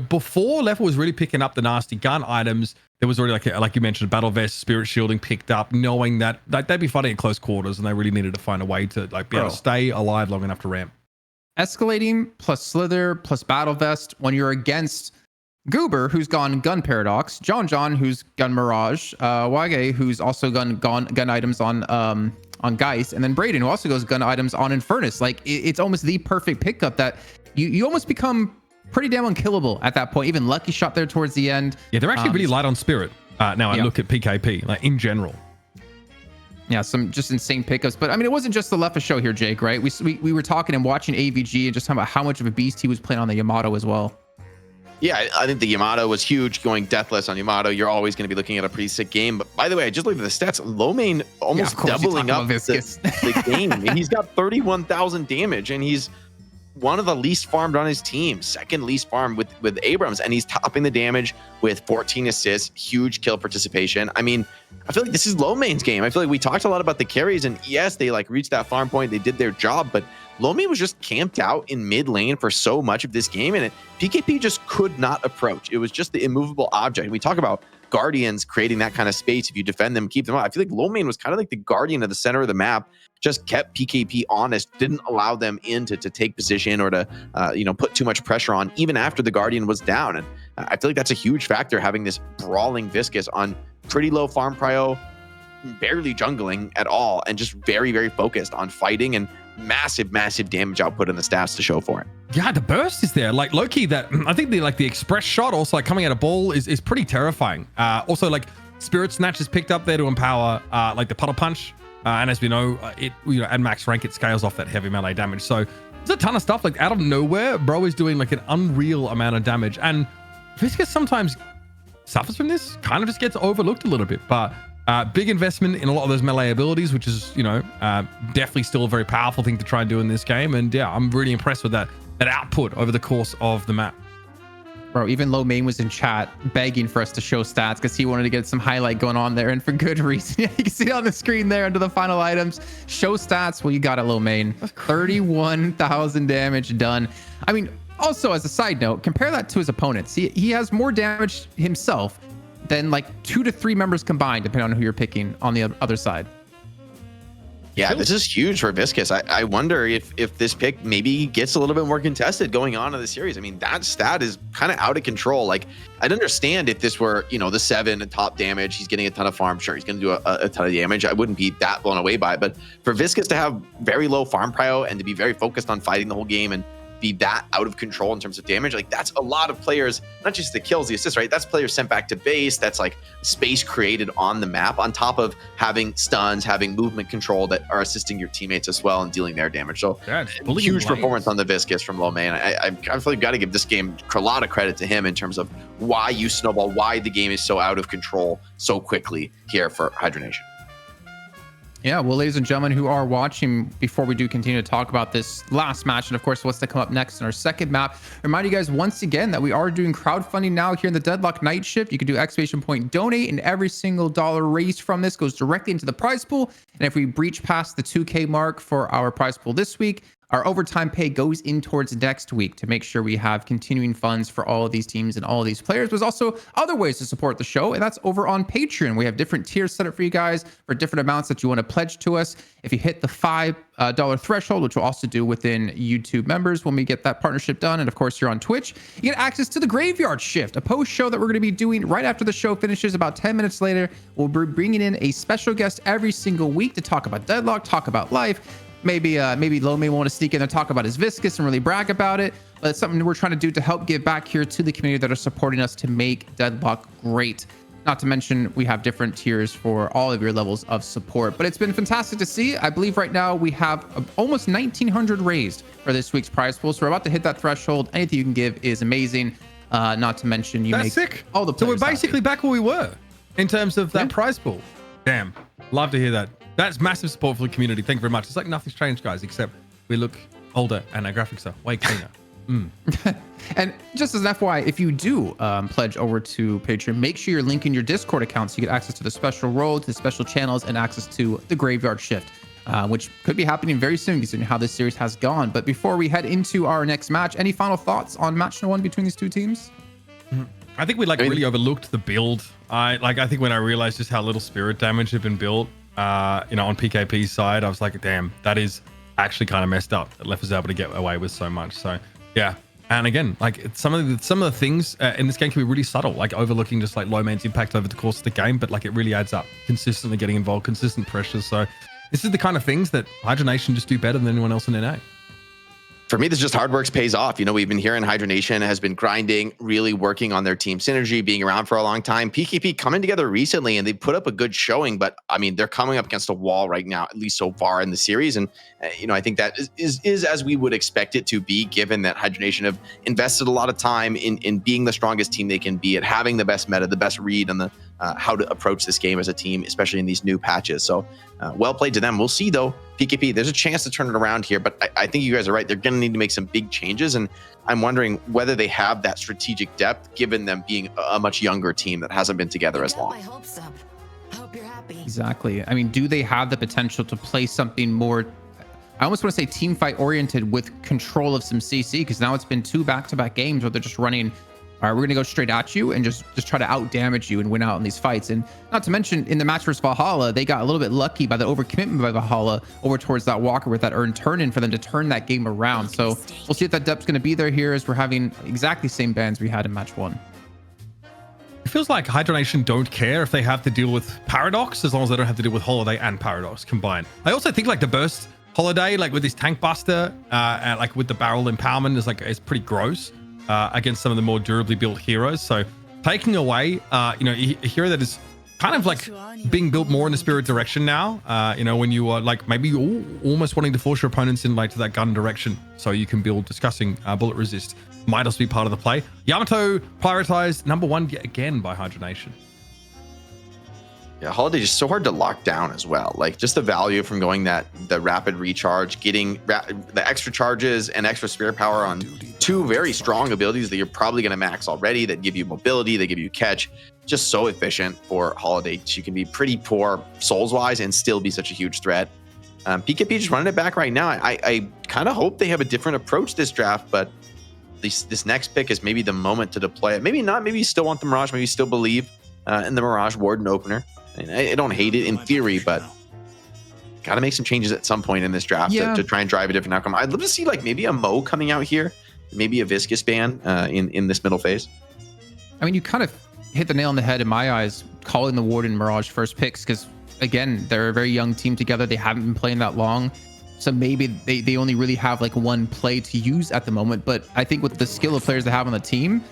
before Leffa was really picking up the nasty gun items, there was already like you mentioned, battle vest, spirit shielding picked up, knowing that they'd be fighting at close quarters, and they really needed to find a way to like be able to stay alive long enough to ramp. Escalating plus Slither plus Battle Vest when you're against Goober, who's gone Gun Paradox, John, who's Gun Mirage, Wage, who's also gone gun items on Geist, and then Braden, who also goes gun items on Infernus. Like it's almost the perfect pickup that you almost become pretty damn unkillable at that point. Even Lucky Shot there towards the end. Yeah, they're actually really light on Spirit. Now I look at PKP, like in general. Yeah, some just insane pickups. But I mean, it wasn't just the Leffa show here, Jake, right? We were talking and watching AVG and just talking about how much of a beast he was playing on the Yamato as well. Yeah, I think the Yamato was huge. Going deathless on Yamato, you're always going to be looking at a pretty sick game. But by the way, I just looked at the stats. Lomane almost of course, doubling you're up talking about the game. He's got 31,000 damage, and he's one of the least farmed on his team, second least farmed with Abrams, and he's topping the damage with 14 assists, huge kill participation. I mean, I feel like this is Lomane's game. I feel like we talked a lot about the carries, and yes, they like reached that farm point, they did their job, but Lomane was just camped out in mid lane for so much of this game, and PKP just could not approach. It was just the immovable object. We talk about Guardians creating that kind of space. If you defend them, keep them out. I feel like Lomane was kind of like the Guardian of the center of the map, just kept PKP honest, didn't allow them in to take position or to put too much pressure on, even after the Guardian was down. And I feel like that's a huge factor, having this brawling Viscus on pretty low farm prio, barely jungling at all, and just very, very focused on fighting, and massive damage output in the stats to show for it. Yeah, the burst is there. Like low-key, that I think the express shot also like coming out of ball is pretty terrifying. Also like Spirit Snatch is picked up there to empower like the puddle punch. And as we know, at max rank, it scales off that heavy melee damage. So there's a ton of stuff like out of nowhere. Bro is doing like an unreal amount of damage. And Viscus sometimes suffers from this, kind of just gets overlooked a little bit. But big investment in a lot of those melee abilities, which is, definitely still a very powerful thing to try and do in this game. And yeah, I'm really impressed with that output over the course of the map. Bro, even Lomane was in chat begging for us to show stats because he wanted to get some highlight going on there, and for good reason. Yeah, you can see it on the screen there under the final items. Show stats. Well, you got it, Lomane. 31,000 damage done. I mean, also as a side note, compare that to his opponents. He has more damage himself than like 2 to 3 members combined, depending on who you're picking on the other side. Yeah, this is huge for Viscus. I wonder if this pick maybe gets a little bit more contested going on in the series. I mean, that stat is kind of out of control. Like, I'd understand if this were, the 7 and top damage, he's getting a ton of farm. Sure, he's going to do a ton of damage. I wouldn't be that blown away by it. But for Viscus to have very low farm prio and to be very focused on fighting the whole game and be that out of control in terms of damage, like that's a lot of players, not just the kills, the assists, right? That's players sent back to base. That's like space created on the map, on top of having stuns, having movement control that are assisting your teammates as well and dealing their damage. So huge performance on the Viscus from Lomane. I feel like got to give this game a lot of credit to him in terms of why you snowball, why the game is so out of control so quickly here for Hydra Nation. Yeah, well, ladies and gentlemen who are watching, before we do continue to talk about this last match and of course what's to come up next in our second map, remind you guys once again that we are doing crowdfunding now here in the Deadlock Night Shift. You can do ! donate, and every single dollar raised from this goes directly into the prize pool. And if we breach past the 2K mark for our prize pool this week, our overtime pay goes in towards next week to make sure we have continuing funds for all of these teams and all of these players. There's also other ways to support the show, and that's over on Patreon. We have different tiers set up for you guys for different amounts that you want to pledge to us. If you hit the $5 threshold, which we'll also do within YouTube members when we get that partnership done, and of course you're on Twitch, you get access to the Graveyard Shift, a post show that we're going to be doing right after the show finishes. About 10 minutes later, we'll be bringing in a special guest every single week to talk about Deadlock, talk about life. Maybe Lomane want to sneak in and talk about his Viscus and really brag about it. But it's something we're trying to do to help give back here to the community that are supporting us to make Deadlock great. Not to mention, we have different tiers for all of your levels of support. But it's been fantastic to see. I believe right now we have almost 1,900 raised for this week's prize pool. So we're about to hit that threshold. Anything you can give is amazing. Not to mention, you make sick. All the so we're players basically happy. back where we were in terms of that prize pool. Damn, love to hear that. That's massive support for the community. Thank you very much. It's like nothing's changed, guys, except we look older and our graphics are way cleaner. And just as an FYI, if you do pledge over to Patreon, make sure you're linking your Discord account so you get access to the special role, to the special channels, and access to the Graveyard Shift, which could be happening very soon considering how this series has gone. But before we head into our next match, any final thoughts on match #1 between these two teams? I think we really overlooked the build. I think when I realized just how little spirit damage had been built, on PKP's side, I was like, damn, that is actually kind of messed up. That left us able to get away with so much. So yeah. And again, like some of the things in this game can be really subtle, like overlooking just like Lomane's impact over the course of the game, but like it really adds up. Consistently getting involved, consistent pressures. So this is the kind of things that Hydra Nation just do better than anyone else in NA. for me, this just hard work pays off. You know, we've been hearing Hydra Nation has been grinding, really working on their team synergy, being around for a long time. PKP coming together recently, and they put up a good showing. But I mean, they're coming up against a wall right now, at least so far in the series. And you know, I think that is as we would expect it to be, given that Hydra Nation have invested a lot of time in being the strongest team they can be at, having the best meta, the best read on the how to approach this game as a team, especially in these new patches. So well played to them. We'll see though. PKP, there's a chance to turn it around here, but I think you guys are right. They're going to need to make some big changes, and I'm wondering whether they have that strategic depth, given them being a much younger team that hasn't been together as long. I hope so. I hope you're happy. Exactly. I mean, do they have the potential to play something more, I almost want to say team fight oriented, with control of some CC? Because now it's been 2 back-to-back games where they're just running, all right, we're going to go straight at you and just try to out damage you and win out in these fights. And not to mention, in the match versus Valhalla, they got a little bit lucky by the overcommitment by Valhalla over towards that Walker with that earned turn in for them to turn that game around. So we'll see if that depth's going to be there here, as we're having exactly the same bans we had in match 1. It feels like Hydra Nation don't care if they have to deal with Paradox, as long as they don't have to deal with Holiday and Paradox combined. I also think like the burst Holiday, like with his tank buster, and like with the barrel empowerment, is like, it's pretty gross against some of the more durably built heroes. So taking away, you know, a hero that is kind of like being built more in the spirit direction now, you know, when you are like maybe almost wanting to force your opponents in like to that gun direction so you can build discussing bullet resist, might also be part of the play. Yamato prioritized #1 yet again by Hydra Nation. Yeah, Holiday is so hard to lock down as well. Like just the value from going the rapid recharge, getting the extra charges and extra spirit power on 2 very strong abilities that you're probably going to max already, that give you mobility, that give you catch. Just so efficient for Holiday. She can be pretty poor souls wise and still be such a huge threat. PKP just running it back right now. I kind of hope they have a different approach this draft, but this next pick is maybe the moment to deploy it. Maybe not. Maybe you still want the Mirage. Maybe you still believe in the Mirage Warden opener. I don't hate it in theory, but got to make some changes at some point in this draft to try and drive a different outcome. I'd love to see like maybe a Mo coming out here, maybe a Viscous ban in this middle phase. I mean, you kind of hit the nail on the head in my eyes, calling the Warden Mirage first picks, because again, they're a very young team together. They haven't been playing that long. So maybe they only really have like one play to use at the moment. But I think with the skill of players they have on the team,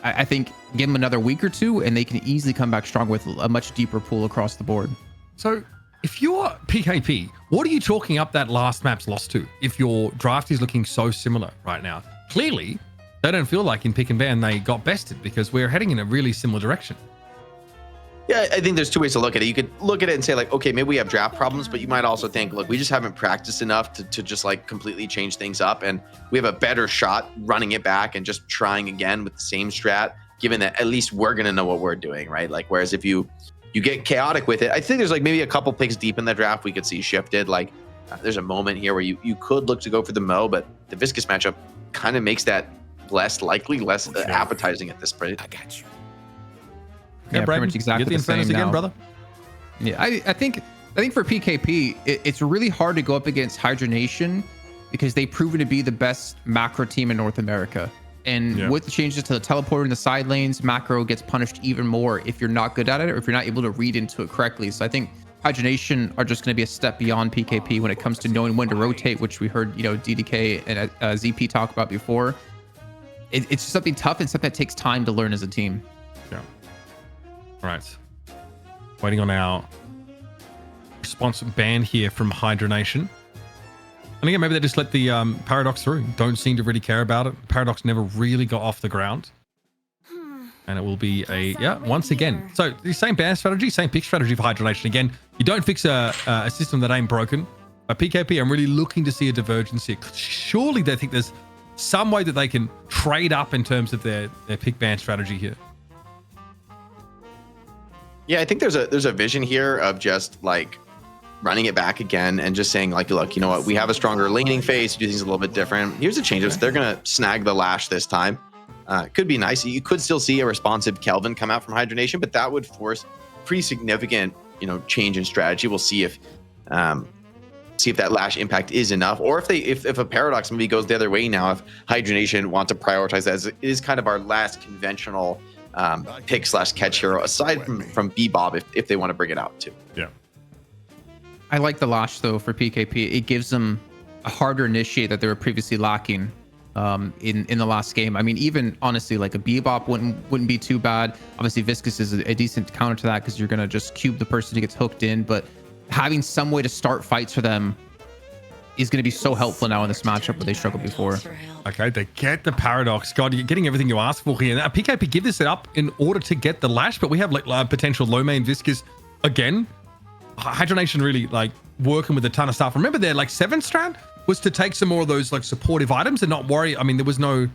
I think give them another week or 2 and they can easily come back strong with a much deeper pool across the board. So if you're PKP, what are you chalking up that last map's loss to if your draft is looking so similar right now? Clearly, they don't feel like in pick and ban they got bested, because we're heading in a really similar direction. Yeah, I think there's 2 ways to look at it. You could look at it and say like, okay, maybe we have draft problems, but you might also think, look, we just haven't practiced enough to just like completely change things up, and we have a better shot running it back and just trying again with the same strat, given that at least we're going to know what we're doing, right? Like, whereas if you get chaotic with it, I think there's like maybe a couple picks deep in the draft we could see shifted. Like there's a moment here where you could look to go for the Mo, but the Viscous matchup kind of makes that less likely, less appetizing at this point. I got you. Yeah, pretty much exactly the same again, now. brother. Yeah, I think for PKP, it's really hard to go up against Hydra Nation, because they've proven to be the best macro team in North America. And with the changes to the teleporter in the side lanes, macro gets punished even more if you're not good at it or if you're not able to read into it correctly. So I think Hydra Nation are just going to be a step beyond PKP when it comes to knowing when to rotate, which we heard, you know, DDK and ZP talk about before. It's just something tough and something that takes time to learn as a team. Yeah. All right. Waiting on our response ban here from Hydra Nation. And again, maybe they just let the Paradox through. Don't seem to really care about it. Paradox never really got off the ground. And it will be once again. So the same ban strategy, same pick strategy for Hydra Nation. Again, you don't fix a system that ain't broken. By PKP, I'm really looking to see a divergence here. Surely they think there's some way that they can trade up in terms of their pick ban strategy here. Yeah, I think there's a vision here of just like running it back again and just saying like, look, you know what, we have a stronger laning phase, do things a little bit different. Here's the changes. They're gonna snag the Lash this time. Could be nice. You could still see a responsive Kelvin come out from Hydra Nation, but that would force pretty significant, you know, change in strategy. We'll see if that Lash impact is enough, or if a Paradox maybe goes the other way now. If Hydra Nation want to prioritize that, as it is kind of our last conventional pick / catch hero aside from Bebob, if they want to bring it out too. Yeah. I like the Lash though for PKP. It gives them harder initiate that they were previously lacking in the last game. I mean, even honestly, like a Bebop wouldn't be too bad. Obviously, Viscous is a decent counter to that because you're gonna just cube the person who gets hooked in. But having some way to start fights for them is going to be so helpful now in this matchup where they struggled before. Okay, they get the paradox. God, you're getting everything you asked for here. Now, PKP give this up in order to get the lash, but we have like potential low main Viscous again. Hydra Nation really like working with a ton of stuff. Remember their like 7th strat was to take some more of those like supportive items and not worry. I mean, there was no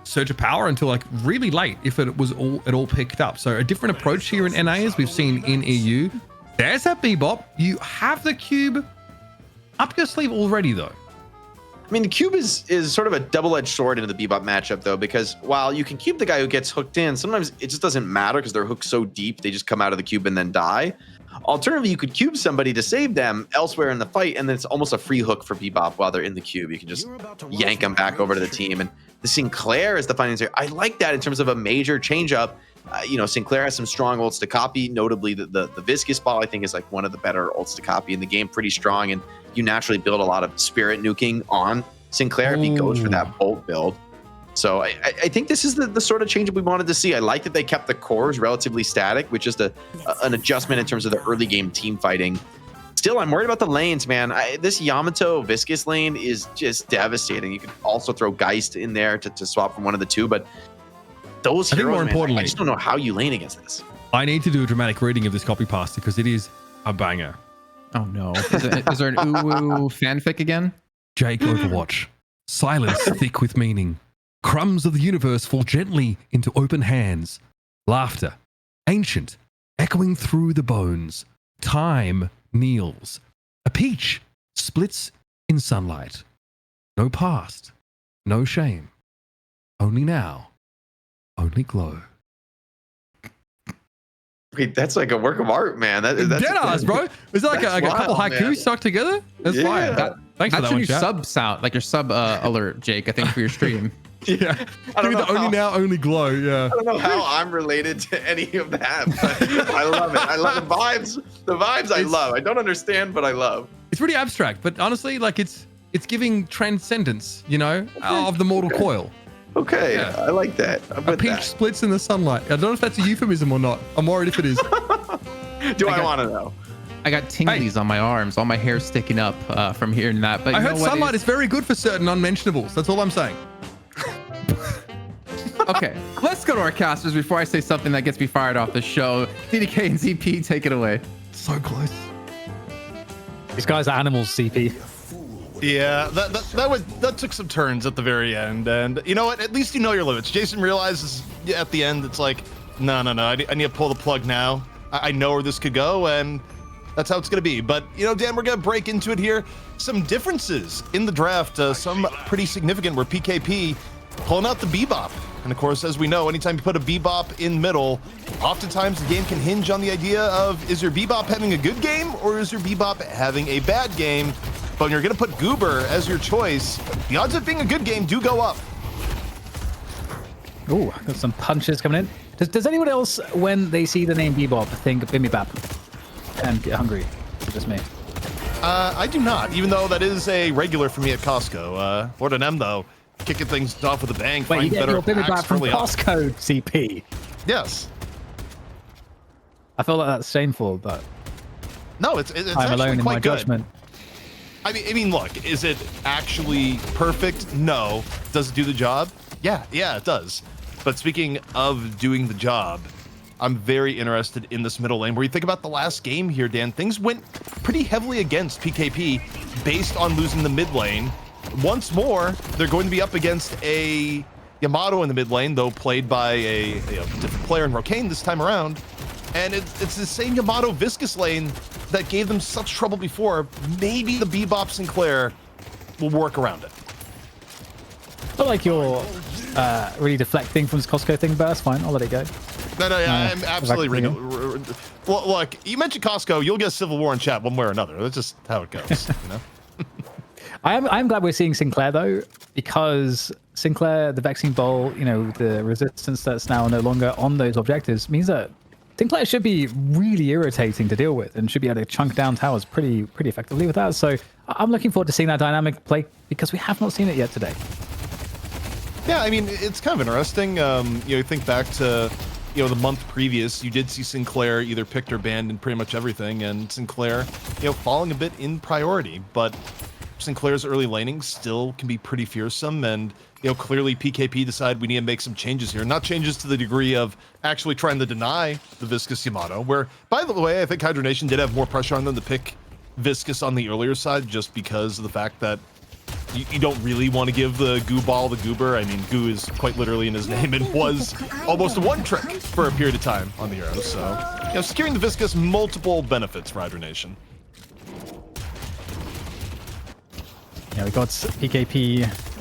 surge of power until like really late if it was all picked up. So a different approach here in NA as we've seen in EU. There's that Bebop. You have the cube up your sleeve already though. I mean, the cube is sort of a double-edged sword into the Bebop matchup, though, because while you can cube the guy who gets hooked in, sometimes it just doesn't matter because they're hooked so deep, they just come out of the cube and then die. Alternatively, you could cube somebody to save them elsewhere in the fight, and then it's almost a free hook for Bebop while they're in the cube. You can just yank them back over to the team. And the Sinclair is the financier. I like that in terms of a major change-up. Sinclair has some strong ults to copy, notably the Viscous ball, I think, is like one of the better ults to copy in the game, pretty strong, and you naturally build a lot of spirit nuking on Sinclair if he goes for that bolt build. So I think this is the sort of change we wanted to see. I like that they kept the cores relatively static, which is an adjustment in terms of the early game team fighting. Still, I'm worried about the lanes, man. This Yamato Viscous lane is just devastating. You could also throw Geist in there to swap from one of the two, but those heroes, more importantly, I just don't know how you lane against this. I need to do a dramatic reading of this copy pasta because it is a banger. Oh no. Is there an Uwu fanfic again? Jake Overwatch. Silence thick with meaning. Crumbs of the universe fall gently into open hands. Laughter. Ancient. Echoing through the bones. Time kneels. A peach splits in sunlight. No past. No shame. Only now. Only glow. Wait, that's like a work of art, man. That's Deadass, bro. Is that like a couple wild, haikus man. stuck together? That's fire. Thanks for That's that your one, new chat. sub sound, like your sub alert, Jake, I think, for your stream. Yeah. I don't Give me know the only now, only glow. Yeah. I don't know how I'm related to any of that, but I love it. I love the vibes. The vibes I love. I don't understand, but I love. It's pretty abstract, but honestly, like it's giving transcendence, of the mortal coil. Okay, Yeah. I like that. I'm A with peach that. splits in the sunlight. I don't know if that's a euphemism or not. I'm worried if it is. Do I want to know? I got tinglies on my arms, all my hair sticking up from hearing that. But I you heard know what? sunlight is very good for certain unmentionables. That's all I'm saying. Okay, let's go to our casters before I say something that gets me fired off the show. DDK and ZP, take it away. So close. These guys are animals, CP. Yeah, that took some turns at the very end, and you know what? At least you know your limits. Jason realizes at the end it's like, no, I need to pull the plug now. I know where this could go, and that's how it's gonna be. But Dan, we're gonna break into it here. Some differences in the draft, some pretty significant. Where PKP pulling out the Bebop, and of course, as we know, anytime you put a Bebop in middle, oftentimes the game can hinge on the idea of is your Bebop having a good game or is your Bebop having a bad game? But when you're going to put Goober as your choice, the odds of being a good game do go up. Ooh, got some punches coming in. Does anyone else, when they see the name Bebop, think Bimbibap and get hungry? Is it just me? I do not, even though that is a regular for me at Costco. Lord and M, though, kicking things off with a bang. Wait, find you get better your Bimbibap packs from early on. Costco, CP? Yes. I feel like that's shameful, but No, it's I'm actually alone in quite my good. judgment. I mean, look, is it actually perfect? No. Does it do the job? Yeah, it does. But speaking of doing the job, I'm very interested in this middle lane. Where you think about the last game here, Dan, things went pretty heavily against PKP based on losing the mid lane. Once more, they're going to be up against a Yamato in the mid lane, though played by a different player in Rokane this time around. And it's the same Yamato Viscous lane that gave them such trouble before. Maybe the Bebop Sinclair will work around it. I feel like you're really deflecting from this Costco thing, but that's fine. I'll let it go. No, I'm absolutely exactly. Well, look, you mentioned Costco, you'll get Civil War in chat one way or another. That's just how it goes, I'm glad we're seeing Sinclair though, because Sinclair, the Vexing Bowl, the resistance that's now no longer on those objectives means that Sinclair should be really irritating to deal with and should be able to chunk down towers pretty effectively with that. So I'm looking forward to seeing that dynamic play because we have not seen it yet today. Yeah, I mean, it's kind of interesting. You think back to, the month previous, you did see Sinclair either picked or banned in pretty much everything, and Sinclair, falling a bit in priority. But Sinclair's early laning still can be pretty fearsome, and clearly PKP decided we need to make some changes here. Not changes to the degree of actually trying to deny the Viscous Yamato, where, by the way, I think Hydra Nation did have more pressure on them to pick Viscous on the earlier side just because of the fact that you don't really want to give the goo ball the goober. I mean, goo is quite literally in his name and was almost a one-trick for a period of time on the hero. So, securing the Viscous, multiple benefits for Hydra Nation. Yeah, we got PKP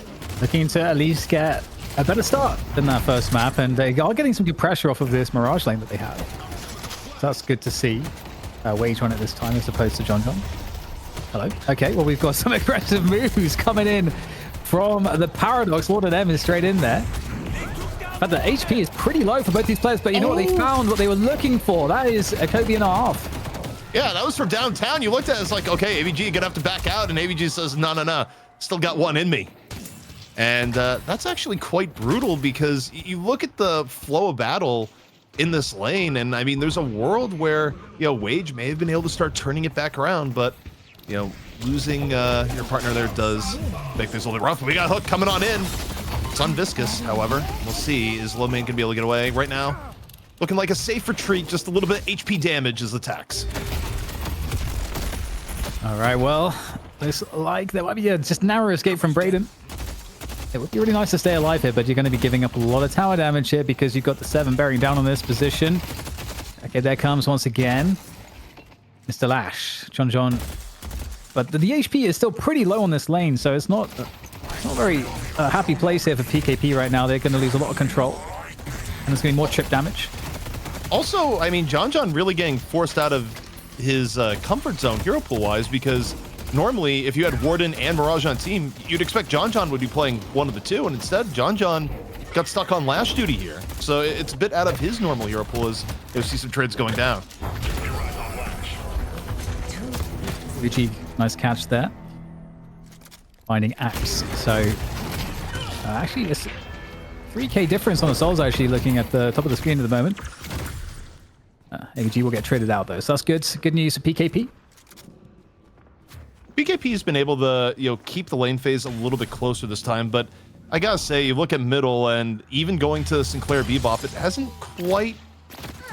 looking to at least get a better start than that first map, and they are getting some good pressure off of this Mirage lane that they have. So that's good to see. Wage on it this time as opposed to John John. Hello. Okay, well, we've got some aggressive moves coming in from the Paradox. Lord and M is straight in there. But the HP is pretty low for both these players, but you know what? They found what they were looking for. That is a Kobe and a half. Yeah, that was from downtown. You looked at it, it's like, okay, AVG, you're going to have to back out. And AVG says, no. Still got one in me. And that's actually quite brutal because you look at the flow of battle in this lane. And I mean, there's a world where, Wage may have been able to start turning it back around, but losing your partner there does make things a little rough. We got Hook coming on in. It's on Viscous, however. We'll see. Is Low Man going to be able to get away right now? Looking like a safe retreat. Just a little bit of HP damage is the tax. All right, well, looks like there might be a just narrow escape from Braden. It would be really nice to stay alive here, but you're going to be giving up a lot of tower damage here because you've got the 7 bearing down on this position. Okay, there comes once again Mr. Lash. John. But the HP is still pretty low on this lane, so it's not a very happy place here for PKP right now. They're going to lose a lot of control, and there's going to be more trip damage. Also, I mean, John really getting forced out of his comfort zone hero pool-wise, because normally if you had Warden and Mirage on team, you'd expect John would be playing one of the two, and instead John got stuck on Lash duty here. So it's a bit out of his normal hero pool as you see some trades going down. VG, nice catch there. Finding Axe. So actually it's 3k difference on the souls actually looking at the top of the screen at the moment. AVG will get traded out though, so that's good. Good news for PKP. PKP has been able to keep the lane phase a little bit closer this time, but I gotta say, you look at middle and even going to Sinclair Bebop, it hasn't quite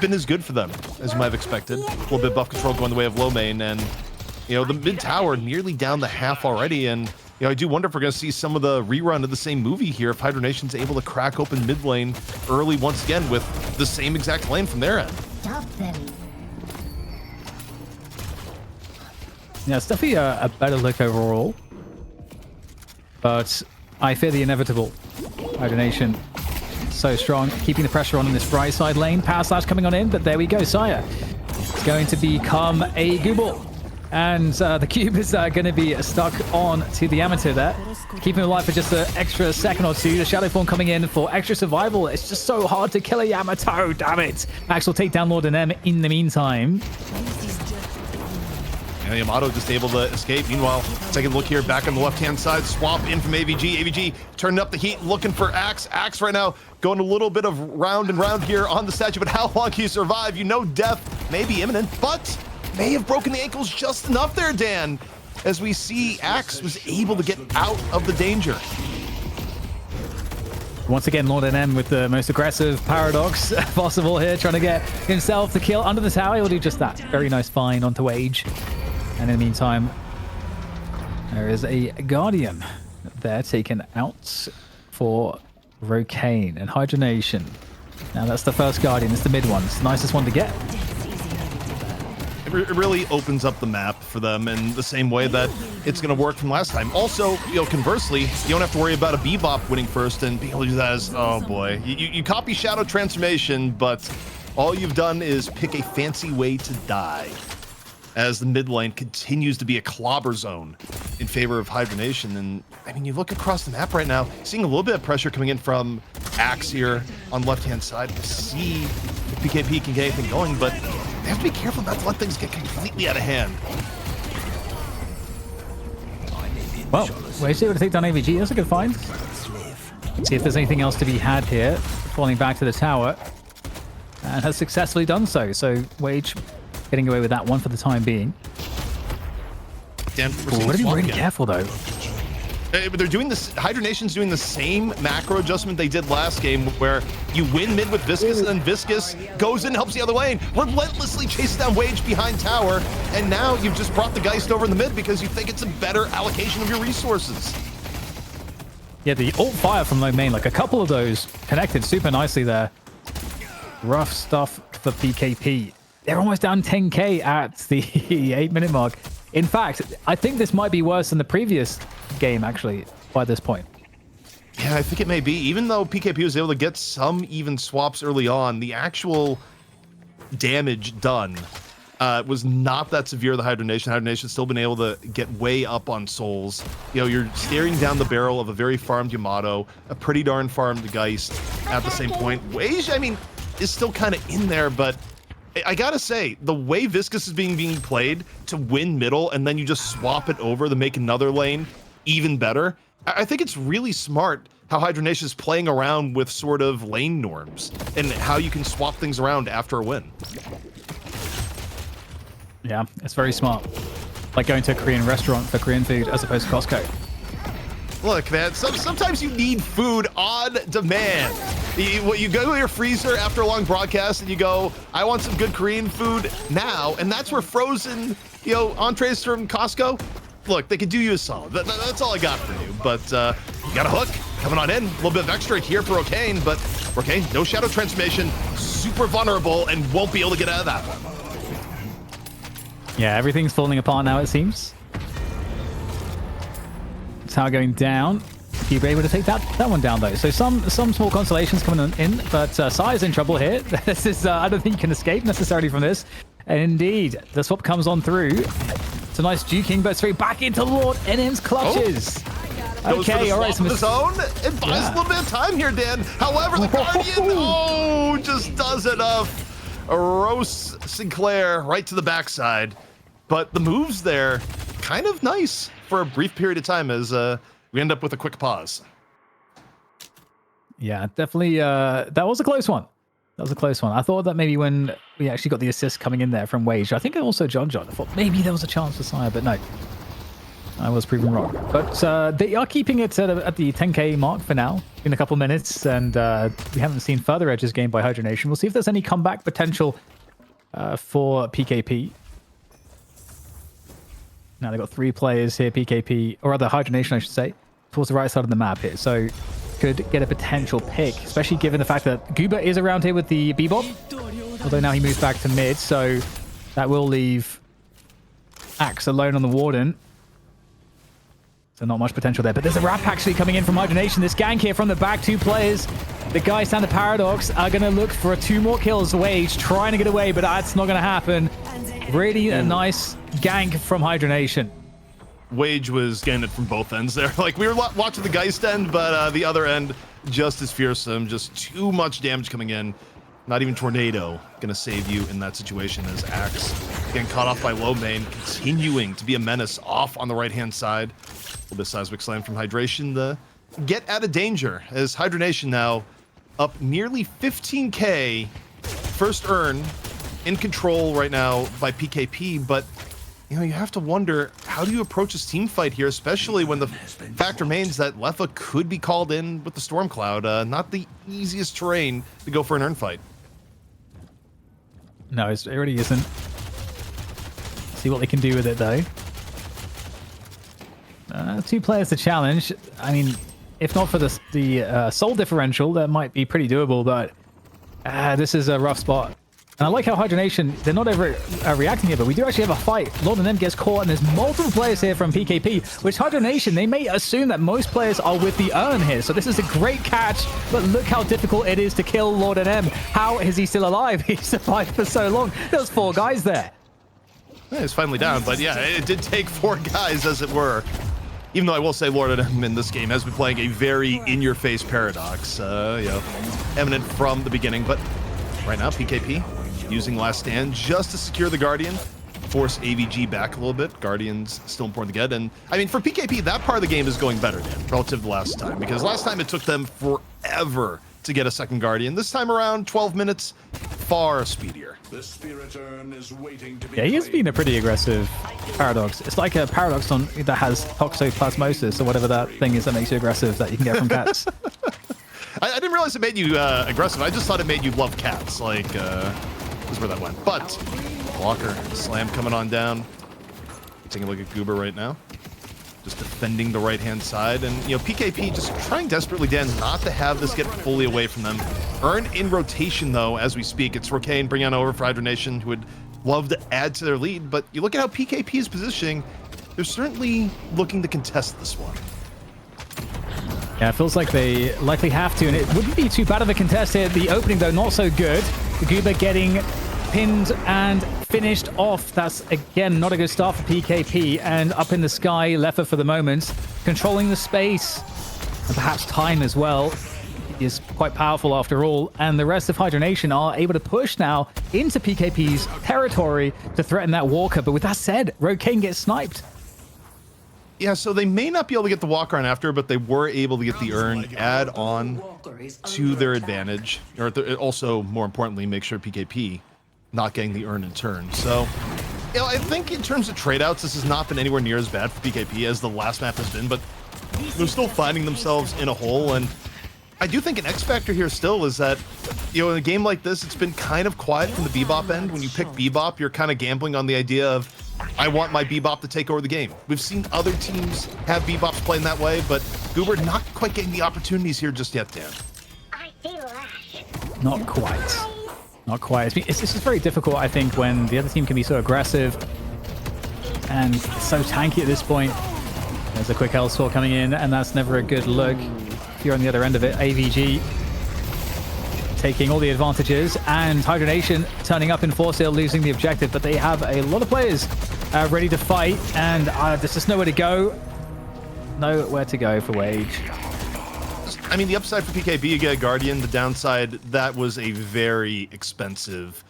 been as good for them as you might have expected. A little bit buff control going the way of low main, and the mid tower nearly down the half already, and I do wonder if we're going to see some of the rerun of the same movie here if Hydra Nation's able to crack open mid lane early once again with the same exact lane from their end. Stop them. Yeah, it's definitely a better look overall, but I fear the inevitable. Hydra Nation so strong, keeping the pressure on in this right side lane. Power Slash coming on in, but there we go. Sire is going to become a Gooble. And the cube is going to be stuck on to the Amateur there. Keeping him alive for just an extra second or two. The Shadow Form coming in for extra survival. It's just so hard to kill a Yamato. Damn it. Max will take down Lord and M in the meantime. And Yamato just able to escape. Meanwhile, second look here back on the left-hand side. Swamp in from AVG. AVG turning up the heat, looking for Axe. Axe right now going a little bit of round and round here on the statue. But how long can you survive? Death may be imminent, but may have broken the ankles just enough there, Dan, as we see Axe was able to get out of the danger. Once again, Lord NM with the most aggressive Paradox possible here, trying to get himself the kill under the tower. He'll do just that. Very nice find onto Wage. And in the meantime, there is a Guardian there taken out for Rocane and Hydra Nation. Now that's the first Guardian. It's the mid one. It's the nicest one to get. It really opens up the map for them in the same way that it's going to work from last time. Also, conversely, you don't have to worry about a Bebop winning first and being able to do that as, oh boy. You copy Shadow Transformation, but all you've done is pick a fancy way to die. as the mid lane continues to be a clobber zone in favor of Hydra Nation. And I mean, you look across the map right now, seeing a little bit of pressure coming in from Axe here on the left-hand side. We'll see if PKP can get anything going, but they have to be careful not to let things get completely out of hand. Well, Wage able to take down AVG. That's a good find. See if there's anything else to be had here. Falling back to the tower. And has successfully done so. So Wage getting away with that one for the time being. Dan, What are you really careful though? But they're doing this. Hydra Nation's doing the same macro adjustment they did last game, where you win mid with Viscous, and then Viscous goes in and helps the other lane, relentlessly chases down Wage behind tower, and now you've just brought the Geist over in the mid because you think it's a better allocation of your resources. Yeah, the ult fire from low main, like a couple of those connected super nicely there. Rough stuff for PKP. They're almost down 10k at the 8-minute mark. In fact, I think this might be worse than the previous game, actually, by this point. Yeah, I think it may be. Even though PKP was able to get some even swaps early on, the actual damage done was not that severe. The Hydra Nation. Hydra Nation's still been able to get way up on souls. You know, you're staring down the barrel of a very farmed Yamato, a pretty darn farmed Geist at the same point. Wage, I mean, is still kind of in there, but I gotta say, the way Viscous is being played to win middle, and then you just swap it over to make another lane even better, I think it's really smart how Hydra Nation is playing around with sort of lane norms and how you can swap things around after a win. Yeah, it's very smart. Like going to a Korean restaurant for Korean food as opposed to Costco. Look, man, sometimes you need food on demand. You go to your freezer after a long broadcast and you go, I want some good Korean food now. And that's where frozen, you know, entrees from Costco, look, they could do you a solid. That's all I got for you. But you got a hook coming on in. A little bit of extra here for O'Kane, but O'Kane, no shadow transformation, super vulnerable, and won't be able to get out of that one. Yeah, everything's falling apart now, it seems. Tower going down. Cube able to take that one down though. So some small consolations coming in, but Sai is in trouble here. This is I don't think you can escape necessarily from this. And indeed, the swap comes on through. It's a nice duking, but straight back into Lord NM's clutches. Oh. Okay, all right. So zone. It buys a little bit of time here, Dan. However, the Guardian, just does enough. Rose Sinclair right to the backside. But the moves there, kind of nice for a brief period of time as we end up with a quick pause. Yeah, definitely. That was a close one. That was a close one. I thought that maybe when we actually got the assist coming in there from Wage, I think also John. I thought maybe there was a chance for Sire, but no. I was proven wrong. But they are keeping it at the 10k mark for now, in a couple minutes, and we haven't seen further edges gained by Hydra Nation. We'll see if there's any comeback potential for PKP. Now they've got 3 players here, PKP, or rather Hydra Nation, I should say, towards the right side of the map here. So could get a potential pick, especially given the fact that Goober is around here with the Bebop. Although now he moves back to mid, so that will leave Axe alone on the Warden. So not much potential there. But there's a wrap actually coming in from Hydra Nation. This gank here from the back, 2 players. The guys down the Paradox are going to look for 2 more kills. Wage trying to get away, but that's not going to happen. Really a nice gank from Hydra Nation. Wage was getting it from both ends there. Like, we were watching the Geist end, but the other end just as fearsome. Just too much damage coming in. Not even Tornado gonna save you in that situation as Axe getting caught off by low main, continuing to be a menace off on the right-hand side. A little bit of seismic slam from Hydration. The get out of danger as Hydra Nation now up nearly 15k. First earn in control right now by PKP, but you know, you have to wonder, how do you approach this team fight here, especially when the fact remains that Lefa could be called in with the Storm Cloud. Not the easiest terrain to go for an earn fight. No, it really isn't. See what they can do with it, though. 2 players to challenge. I mean, if not for the soul differential, that might be pretty doable, but this is a rough spot. And I like how Hydra Nation, they're not ever reacting here, but we do actually have a fight. Lord and them gets caught, and there's multiple players here from PKP, which Hydra Nation, they may assume that most players are with the urn here. So this is a great catch, but look how difficult it is to kill Lord and M. How is he still alive? He survived for so long. There's 4 guys there. It's finally down, but yeah, it did take 4 guys, as it were. Even though I will say Lord M in this game has been playing a very in-your-face Paradox, you know, eminent from the beginning. But right now, PKP using Last Stand just to secure the Guardian, force AVG back a little bit. Guardian's still important to get. And I mean, for PKP, that part of the game is going better, Dan, relative to last time, because last time it took them forever to get a second Guardian. This time around, 12 minutes, far speedier. The spirit urn is waiting to be Yeah, he has been a pretty aggressive Paradox. It's like a Paradox that has toxoplasmosis or whatever that thing is that makes you aggressive that you can get from cats. I didn't realize it made you aggressive. I just thought it made you love cats. Like, is where that went. But Walker, slam coming on down. Taking a look at Goober right now. Just defending the right-hand side. And, you know, PKP just trying desperately, Dan, not to have this get fully away from them. Urn in rotation, though, as we speak. It's Rocane bringing on over for Hydra Nation, who would love to add to their lead. But you look at how PKP is positioning, they're certainly looking to contest this one. Yeah, it feels like they likely have to, and it wouldn't be too bad of a contest here. The opening, though, not so good. Goober getting pinned and finished off. That's, again, not a good start for PKP. And up in the sky, Leffer for the moment, controlling the space, and perhaps time as well. He is quite powerful after all. And the rest of Hydra Nation are able to push now into PKP's territory to threaten that Walker. But with that said, Rocane gets sniped. Yeah, so they may not be able to get the walk on after, but they were able to get the urn add on to their advantage. Or also, more importantly, make sure PKP not getting the urn in turn. So, you know, I think in terms of trade-outs, this has not been anywhere near as bad for PKP as the last map has been, but they're still finding themselves in a hole. And I do think an X factor here still is that, you know, in a game like this, it's been kind of quiet from the Bebop end. When you pick Bebop, you're kind of gambling on the idea of, I want my Bebop to take over the game. We've seen other teams have Bebops playing that way, but Goober not quite getting the opportunities here just yet, Dan. Not quite. Not quite. This is very difficult, I think, when the other team can be so aggressive and so tanky at this point. There's a quick L-Sword coming in, and that's never a good look. If you're on the other end of it, AVG taking all the advantages, and Hydra Nation turning up in force sale, losing the objective, but they have a lot of players ready to fight, and there's just nowhere to go. Nowhere to go for Wage. I mean, the upside for PKP, you get a Guardian. The downside, that was a very expensive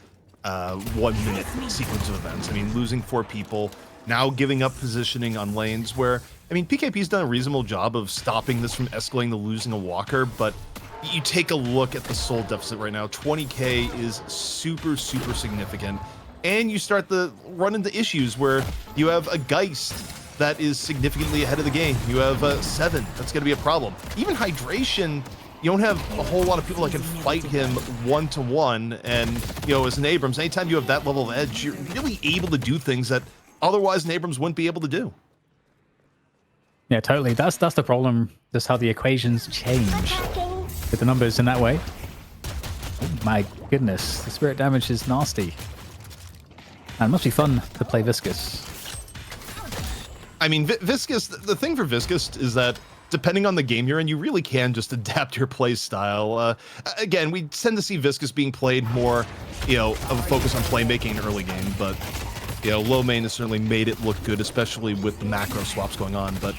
1 minute sequence of events. I mean, losing 4 people, now giving up positioning on lanes where, I mean, PKP's done a reasonable job of stopping this from escalating to losing a Walker, but you take a look at the soul deficit right now. 20k is super, super significant. And you start to run into issues where you have a Geist that is significantly ahead of the game. You have 7. That's going to be a problem. Even Hydration, you don't have a whole lot of people that can fight him one-to-one. And, you know, as an Abrams, anytime you have that level of edge, you're really able to do things that otherwise an Abrams wouldn't be able to do. Yeah, totally. That's the problem. Just how the equations change with the numbers in that way. Oh my goodness, the spirit damage is nasty. And it must be fun to play Viscous. I mean, Viscous, the thing for Viscous is that depending on the game you're in, you really can just adapt your play style. Again, we tend to see Viscous being played more, you know, of a focus on playmaking in early game, but, you know, low main has certainly made it look good, especially with the macro swaps going on. But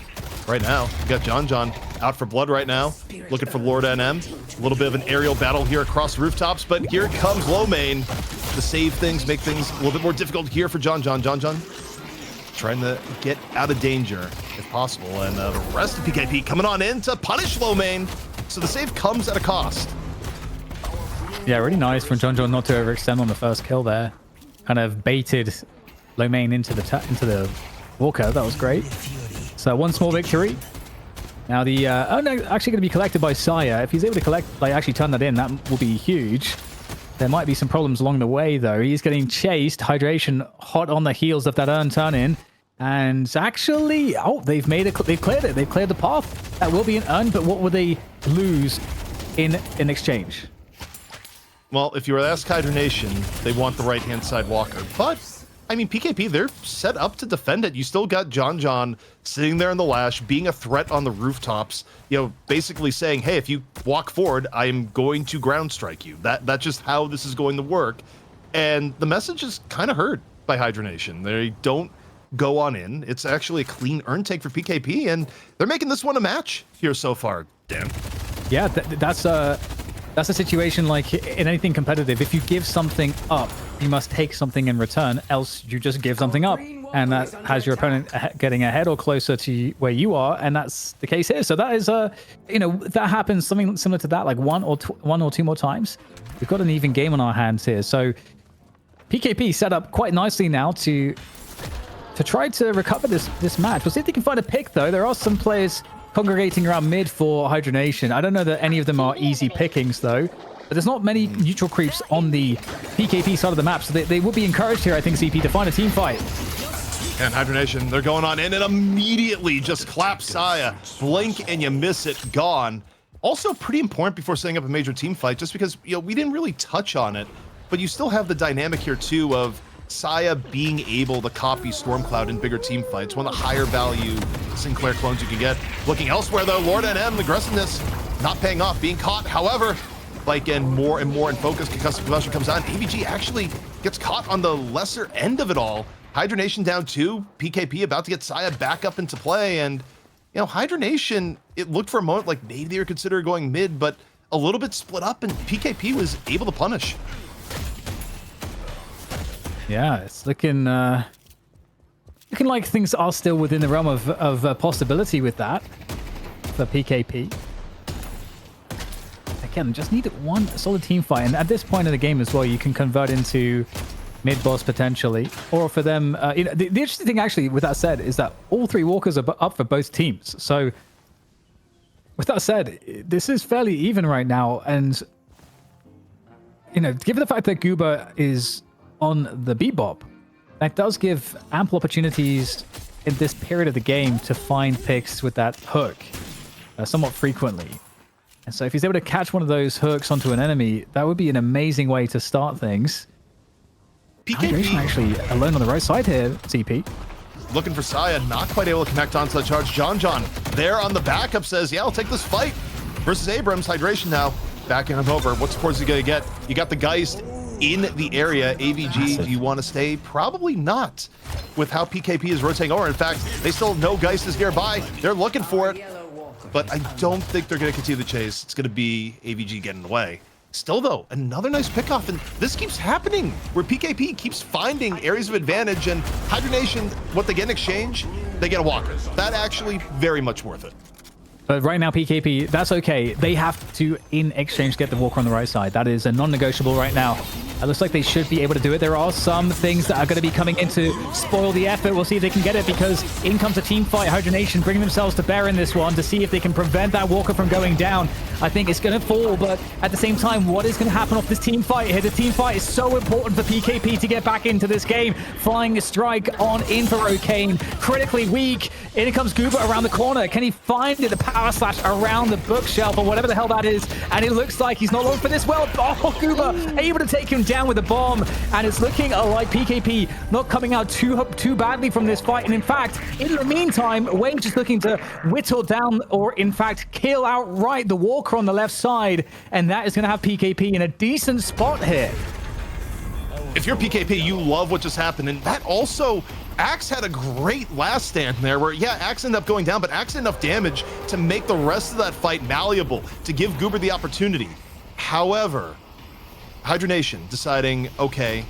right now, we got John out for blood right now, looking for Lord NM. A little bit of an aerial battle here across the rooftops, but here comes low main to save things, make things a little bit more difficult here for John. Trying to get out of danger if possible, and the rest of PKP coming on in to punish low main. So the save comes at a cost. Yeah, really nice from John not to overextend on the first kill there. Kind of baited low main into the Walker. That was great. So one small victory. Now the oh no, actually going to be collected by Saya. If he's able to collect, like actually turn that in, that will be huge. There might be some problems along the way though. He's getting chased. Hydration hot on the heels of that urn turn in. And actually, oh, they've cleared it. They've cleared the path. That will be an urn, but what will they lose in exchange? Well, if you were to ask Hydra Nation, they want the right-hand side Walker. But, I mean, PKP, they're set up to defend it. You still got John sitting there in the lash, being a threat on the rooftops, you know, basically saying, hey, if you walk forward, I am going to ground strike you. That's just how this is going to work. And the message is kind of heard by Hydra Nation. They don't go on in. It's actually a clean earn take for PKP, and they're making this one a match here so far, Dan. Yeah, that's a situation like in anything competitive. If you give something up, you must take something in return, else you just give something up. And that has your opponent getting ahead or closer to where you are, and that's the case here. So that is, that happens, something similar to that, like one or two more times. We've got an even game on our hands here. So PKP set up quite nicely now to try to recover this match. We'll see if they can find a pick, though. There are some players congregating around mid for Hydra Nation. I don't know that any of them are easy pickings, though. But there's not many neutral creeps on the PKP side of the map, so they would be encouraged here, I think, CP, to find a team fight. And Hydra Nation, they're going on in and immediately just clap Saya. Blink and you miss it, gone. Also pretty important before setting up a major team fight, just because, we didn't really touch on it, but you still have the dynamic here too of Saya being able to copy Stormcloud in bigger team fights, one of the higher value Sinclair clones you can get. Looking elsewhere though, Lord NM, aggressiveness not paying off, being caught. However, like, and more in focus, concussive combustion comes on. AVG actually gets caught on the lesser end of it all. Hydra Nation down 2, PKP about to get Saya back up into play, and Hydra Nation, it looked for a moment like maybe they were considering going mid, but a little bit split up, and PKP was able to punish. Yeah, it's looking like things are still within the realm of possibility with that for PKP. Again, just need one solid team fight, and at this point in the game as well, you can convert into mid-boss potentially, or for them, the interesting thing actually with that said is that all 3 walkers are up for both teams. So with that said, this is fairly even right now, and given the fact that Goober is on the Bebop, that does give ample opportunities in this period of the game to find picks with that hook somewhat frequently. And so if he's able to catch one of those hooks onto an enemy, that would be an amazing way to start things. PKP actually alone on the right side here, CP. Looking for Saya, not quite able to connect onto the charge. John there on the backup says, yeah, I'll take this fight. Versus Abrams, Hydration now, backing him over. What supports he gonna get? You got the Geist in the area. AVG, massive. Do you want to stay? Probably not, with how PKP is rotating over. In fact, they still know Geist is nearby. They're looking for it, but I don't think they're going to continue the chase. It's going to be AVG getting away. Still, though, another nice pickoff, and this keeps happening, where PKP keeps finding areas of advantage, and Hydra Nation, what they get in exchange, they get a walker. That actually very much worth it. But right now, PKP, that's okay. They have to, in exchange, get the walker on the right side. That is a non-negotiable right now. It looks like they should be able to do it. There are some things that are going to be coming in to spoil the effort. We'll see if they can get it, because in comes a team fight. Hydra Nation bringing themselves to bear in this one to see if they can prevent that walker from going down. I think it's going to fall, but at the same time, what is going to happen off this team fight here? The team fight is so important for PKP to get back into this game. Flying a strike on in for O'Kane. Critically weak. In comes Goober around the corner. Can he find it? The power slash around the bookshelf or whatever the hell that is. And it looks like he's not long for this. Well, oh, Goober able to take him down with a bomb. And it's looking like PKP not coming out too badly from this fight. And in fact, in the meantime, Wayne just looking to whittle down or in fact kill outright the walker on the left side. And that is going to have PKP in a decent spot here. If you're PKP, you love what just happened. And that also, Axe had a great last stand there where, yeah, Axe ended up going down, but Axe had enough damage to make the rest of that fight malleable, to give Goober the opportunity. However, Hydra Nation deciding, okay,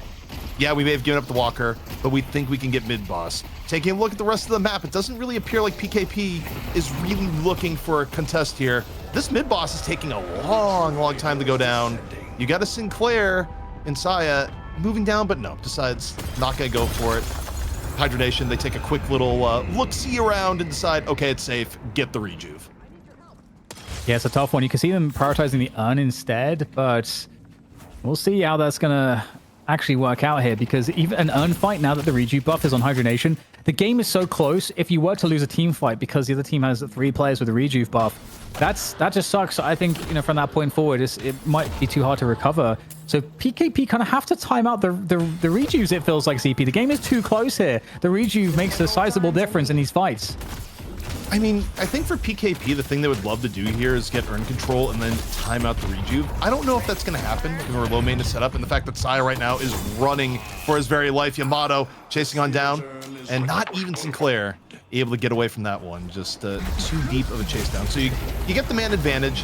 yeah, we may have given up the walker, but we think we can get mid-boss. Taking a look at the rest of the map, it doesn't really appear like PKP is really looking for a contest here. This mid-boss is taking a long time to go down. You got a Sinclair and Saya moving down, but no, decides not gonna go for it. Hydra Nation, they take a quick little look-see around and decide, okay, it's safe, get the rejuve. Yeah, it's a tough one. You can see them prioritizing the urn instead, but we'll see how that's gonna actually work out here, because even an urn fight, now that the rejuve buff is on Hydra Nation, the game is so close. If you were to lose a team fight because the other team has 3 players with a rejuve buff, that just sucks. I think, from that point forward, it might be too hard to recover. So PKP kind of have to time out the rejuves, it feels like, CP. The game is too close here. The rejuve makes a sizable difference in these fights. I mean, I think for PKP, the thing they would love to do here is get urn control and then time out the rejuve. I don't know if that's going to happen given where low main is set up and the fact that Saya right now is running for his very life. Yamato chasing on down, and not even Sinclair able to get away from that one. Just too deep of a chase down. So you get the man advantage.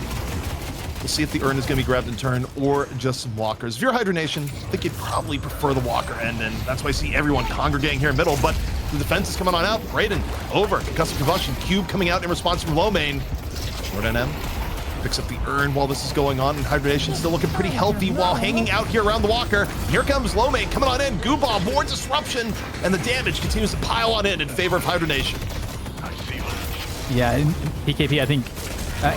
We'll see if the urn is going to be grabbed in turn or just some walkers. If you're Hydra Nation, I think you'd probably prefer the walker end, and that's why I see everyone congregating here in middle, but the defense is coming on out. Brayden over. Concussive Combustion. Cube coming out in response from low main. Short NM picks up the urn while this is going on, and Hydra Nation still looking pretty healthy while hanging out here around the walker. Here comes low main coming on in. Goo Bomb, more disruption, and the damage continues to pile on in favor of Hydra Nation. Yeah, PKP, I think,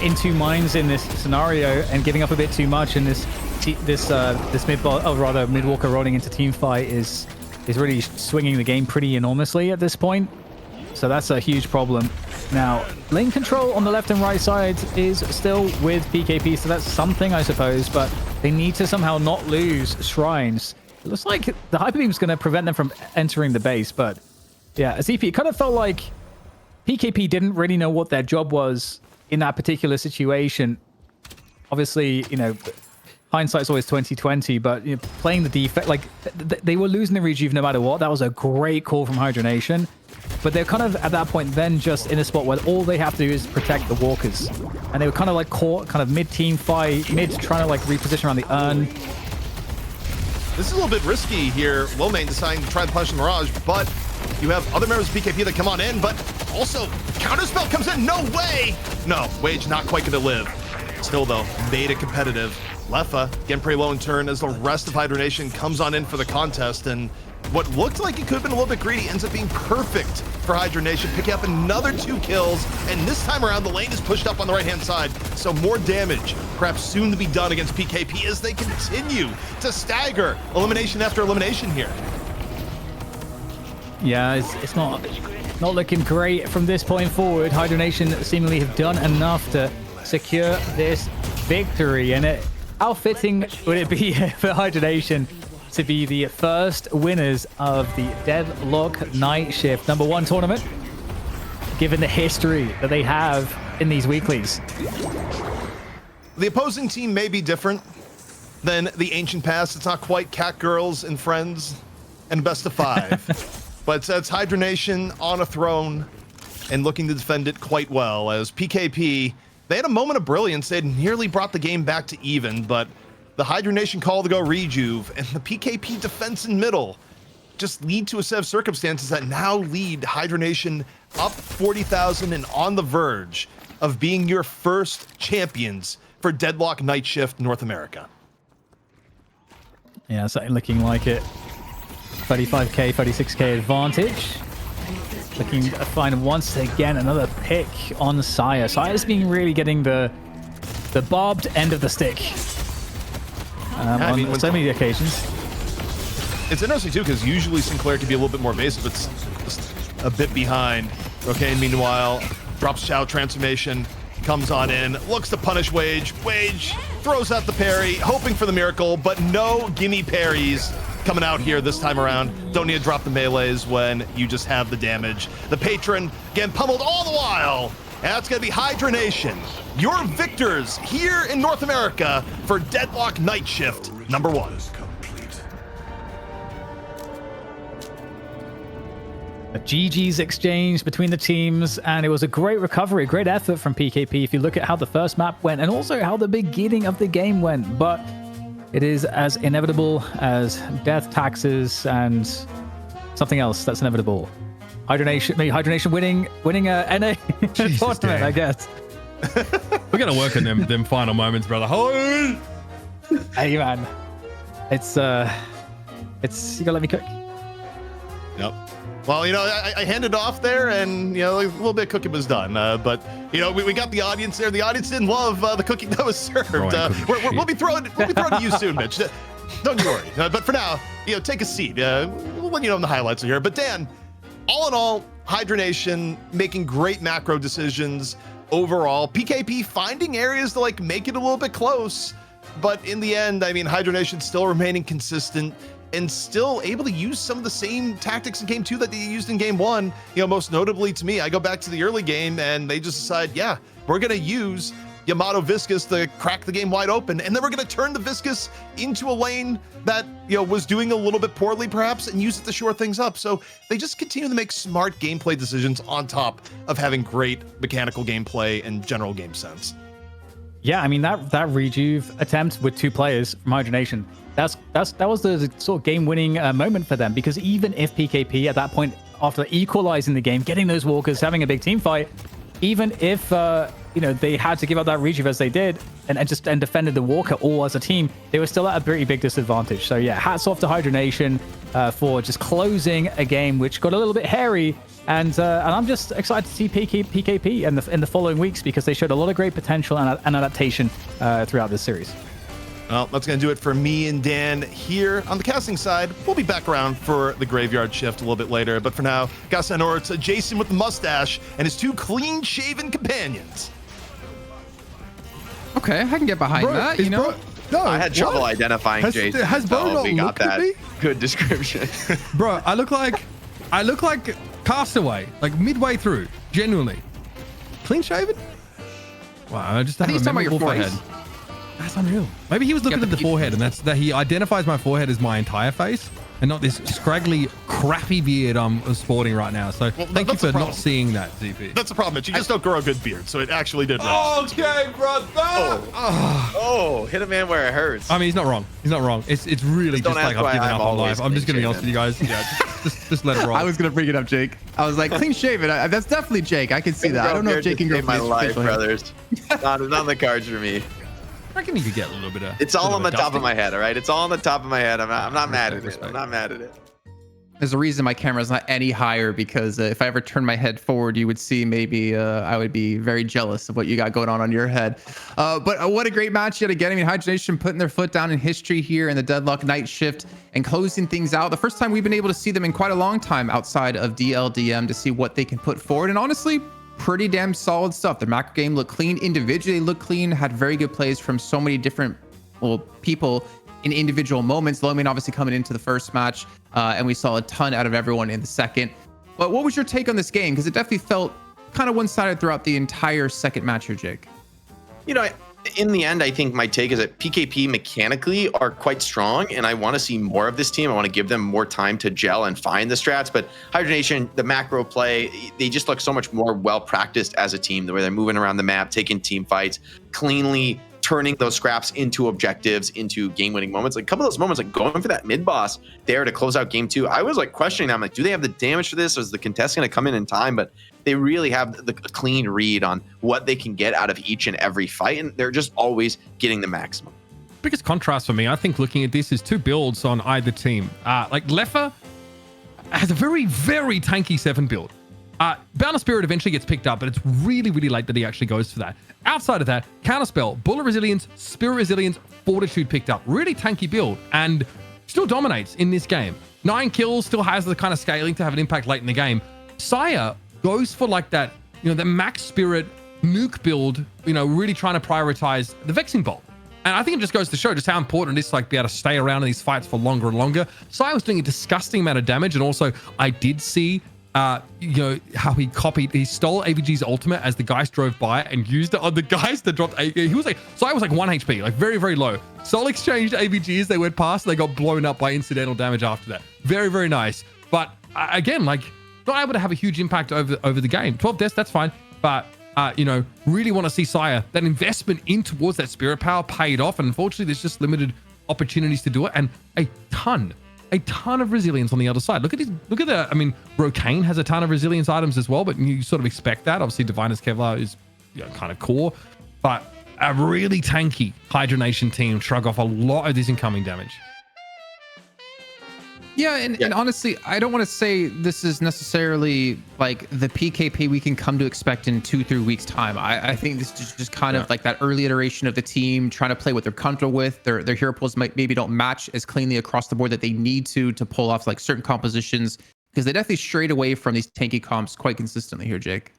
in two minds in this scenario and giving up a bit too much in this mid walker rolling into team fight is really swinging the game pretty enormously at this point. So that's a huge problem. Now, lane control on the left and right side is still with PKP, so that's something, I suppose, but they need to somehow not lose shrines. It looks like the Hyper Beam is going to prevent them from entering the base, but yeah, as EP, it kind of felt like PKP didn't really know what their job was in that particular situation. Obviously, you know, hindsight's always 2020, but you know, playing the defense, like they were losing the rejuve no matter what. That was a great call from Hydra Nation, but they're kind of at that point then just in a spot where all they have to do is protect the walkers, and they were kind of like caught kind of mid-team fight, trying to like reposition around the urn. This is a little bit risky here. Low main deciding to try to punish the Mirage, but you have other members of PKP that come on in, but also counterspell comes in. No way. No, Wage not quite going to live. Still though, made it competitive. Lefa getting pretty low in turn as the rest of Hydra Nation comes on in for the contest, and what looked like it could have been a little bit greedy ends up being perfect for Hydra Nation, picking up another 2 kills, and this time around the lane is pushed up on the right-hand side, so more damage perhaps soon to be done against PKP as they continue to stagger elimination after elimination here. Yeah, it's not looking great from this point forward. Hydra Nation seemingly have done enough to secure this victory, and how fitting would it be for Hydra Nation to be the first winners of the Deadlock Night Shift #1 tournament, given the history that they have in these weeklies. The opposing team may be different than the ancient past. It's not quite Cat Girls and Friends and Best of 5, but it's Hydra Nation on a throne and looking to defend it quite well, as PKP, they had a moment of brilliance. They had nearly brought the game back to even, but the Hydra Nation call to go rejuve and the PKP defense in middle just lead to a set of circumstances that now lead Hydra Nation up 40,000 and on the verge of being your first champions for Deadlock Night Shift North America. Yeah, certainly looking like it. 35k, 36k advantage. Looking to find once again another pick on Saya. Saya's been really getting the barbed end of the stick on so many occasions. It's interesting too, because usually Sinclair can be a little bit more evasive. It's just a bit behind. Okay, meanwhile, drops Chow transformation, comes on in, looks to punish Wage. Wage throws out the parry, hoping for the miracle, but no gimme parries coming out here this time around. Don't need to drop the melees when you just have the damage. The Patron getting pummeled all the while. And that's going to be Hydra Nation, your victors here in North America for Deadlock Night Shift #1. A GG's exchange between the teams, and it was a great recovery, great effort from PKP if you look at how the first map went and also how the beginning of the game went. But it is as inevitable as death, taxes, and something else that's inevitable. Hydra Nation winning a NA tournament, damn. I guess. We're gonna work on them final moments, brother. Hey, man, it's you gotta let me cook. Yep. Well, you know, I handed off there, and you know, a little bit of cooking was done. But you know, we got the audience there. The audience didn't love the cooking that was served. We'll be throwing to you soon, Mitch. Don't you worry. But for now, you know, take a seat. We'll let you know when the highlights are here. But Dan, all in all, Hydra Nation making great macro decisions overall. PKP finding areas to like make it a little bit close, but in the end, I mean, Hydra Nation still remaining consistent and still able to use some of the same tactics in game 2 that they used in game 1. You know, most notably to me, I go back to the early game and they just decide, yeah, we're going to use Yamato Viscus to crack the game wide open, and then we're going to turn the Viscus into a lane that, you know, was doing a little bit poorly perhaps, and use it to shore things up. So they just continue to make smart gameplay decisions on top of having great mechanical gameplay and general game sense. Yeah, I mean that rejuve attempt with 2 players from Hydra Nation, that was the sort of game-winning moment for them, because even if PKP at that point, after equalizing the game, getting those walkers, having a big team fight, even if you know, they had to give up that rejuve as they did and defended the walker all as a team, they were still at a pretty big disadvantage. So yeah, hats off to Hydra Nation for just closing a game which got a little bit hairy. And I'm just excited to see PKP in the following weeks, because they showed a lot of great potential and adaptation throughout this series. Well, that's going to do it for me and Dan here on the casting side. We'll be back around for the graveyard shift a little bit later. But for now, got to send over to Jason with the mustache and his 2 clean-shaven companions. Okay, I can get behind that, you know? No, I had trouble identifying Jason. Has Bro not we got looked at that me? good description. Bro, I look like Castaway, like midway through, genuinely. Clean shaven? Wow, I just have think a he's talking about your memorable forehead. That's unreal. Maybe he was looking at the forehead, and that he identifies my forehead as my entire face, and not this scraggly, crappy beard I'm sporting right now. So thank you for not seeing that, ZP. That's the problem. You just don't grow a good beard, so it actually did. Okay, brother. Oh, hit a man where it hurts. I mean, he's not wrong. He's not wrong. It's really Just just don't like ask why I've given I'm up on always life. I'm just gonna be honest with you guys. Yeah, just let it roll. I was gonna bring it up, Jake. I was like, clean shaven. That's definitely Jake. I can see that. I don't know if Jake can grow my life, facial hair. brothers. not on the cards for me. I reckon you could get a little bit of. It's all on the top of dusting. my head, all right? It's all on the top of my head. I'm not mad at it. Respect. I'm not mad at it. There's a reason my camera's not any higher, because if I ever turn my head forward, you would see maybe I would be very jealous of what you got going on your head. But what a great match yet again. I mean, Hydra Nation putting their foot down in history here in the Deadlock night shift and closing things out. The first time we've been able to see them in quite a long time outside of DLDM to see what they can put forward. And honestly, pretty damn solid stuff. The macro game looked clean. Individually looked clean. Had very good plays from so many different people in individual moments. Lomin obviously coming into the first match, and we saw a ton out of everyone in the second. But what was your take on this game? Because it definitely felt kind of one-sided throughout the entire second match here, Jake. You know, in the end, I think my take is that PKP mechanically are quite strong, and I want to see more of this team. I want to give them more time to gel and find the strats. But Hydra Nation, the macro play, they just look so much more well-practiced as a team, the way they're moving around the map, taking team fights, cleanly turning those scraps into objectives, into game-winning moments. Like a couple of those moments, like going for that mid-boss there to close out game 2, I was like questioning them, like, do they have the damage for this? Or is the contest going to come in time? But they really have the clean read on what they can get out of each and every fight, and they're just always getting the maximum. Biggest contrast for me, I think, looking at this is 2 builds on either team. Like Leffa has a very, very tanky 7 build. Bound of Spirit eventually gets picked up, but it's really, really late that he actually goes for that. Outside of that, Counterspell, Bullet Resilience, Spirit Resilience, Fortitude picked up. Really tanky build, and still dominates in this game. 9 kills, still has the kind of scaling to have an impact late in the game. Saya goes for like that, you know, the max Spirit nuke build, you know, really trying to prioritize the Vexing Bolt. And I think it just goes to show just how important it is to like be able to stay around in these fights for longer and longer. Saya was doing a disgusting amount of damage, and also I did see you know, how he stole AVG's ultimate as the Geist drove by and used it on the Geist that dropped. He was like, so I was like 1 HP, like very, very low. Soul exchanged AVG as they went past, and they got blown up by incidental damage after that. Very, very nice. But again, like not able to have a huge impact over the game. 12 deaths, that's fine. But you know, really want to see Saya, that investment in towards that spirit power paid off. And unfortunately, there's just limited opportunities to do it, and a ton of resilience on the other side. Look at the, I mean, Brocane has a ton of resilience items as well, but you sort of expect that. Obviously, Divinus Kevlar is, you know, kind of core, but a really tanky Hydra Nation team shrug off a lot of this incoming damage. Yeah, and honestly, I don't want to say this is necessarily like the PKP we can come to expect in 2-3 weeks time. I think this is just kind of like that early iteration of the team trying to play what they're comfortable with. Their hero pools maybe don't match as cleanly across the board that they need to pull off like certain compositions, because they definitely strayed away from these tanky comps quite consistently here, Jake.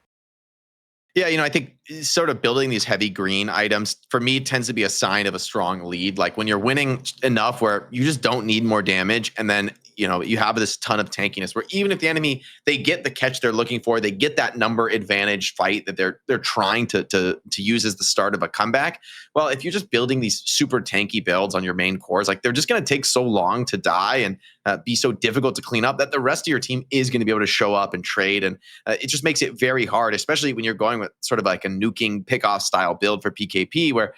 Yeah, I think sort of building these heavy green items for me tends to be a sign of a strong lead. Like when you're winning enough where you just don't need more damage, and then you have this ton of tankiness where even if the enemy they get the catch they're looking for, they get that number advantage fight that they're trying to use as the start of a comeback. Well, if you're just building these super tanky builds on your main cores, like they're just going to take so long to die and be so difficult to clean up that the rest of your team is going to be able to show up and trade, and it just makes it very hard, especially when you're going with sort of like a nuking pick-off style build for PKP, where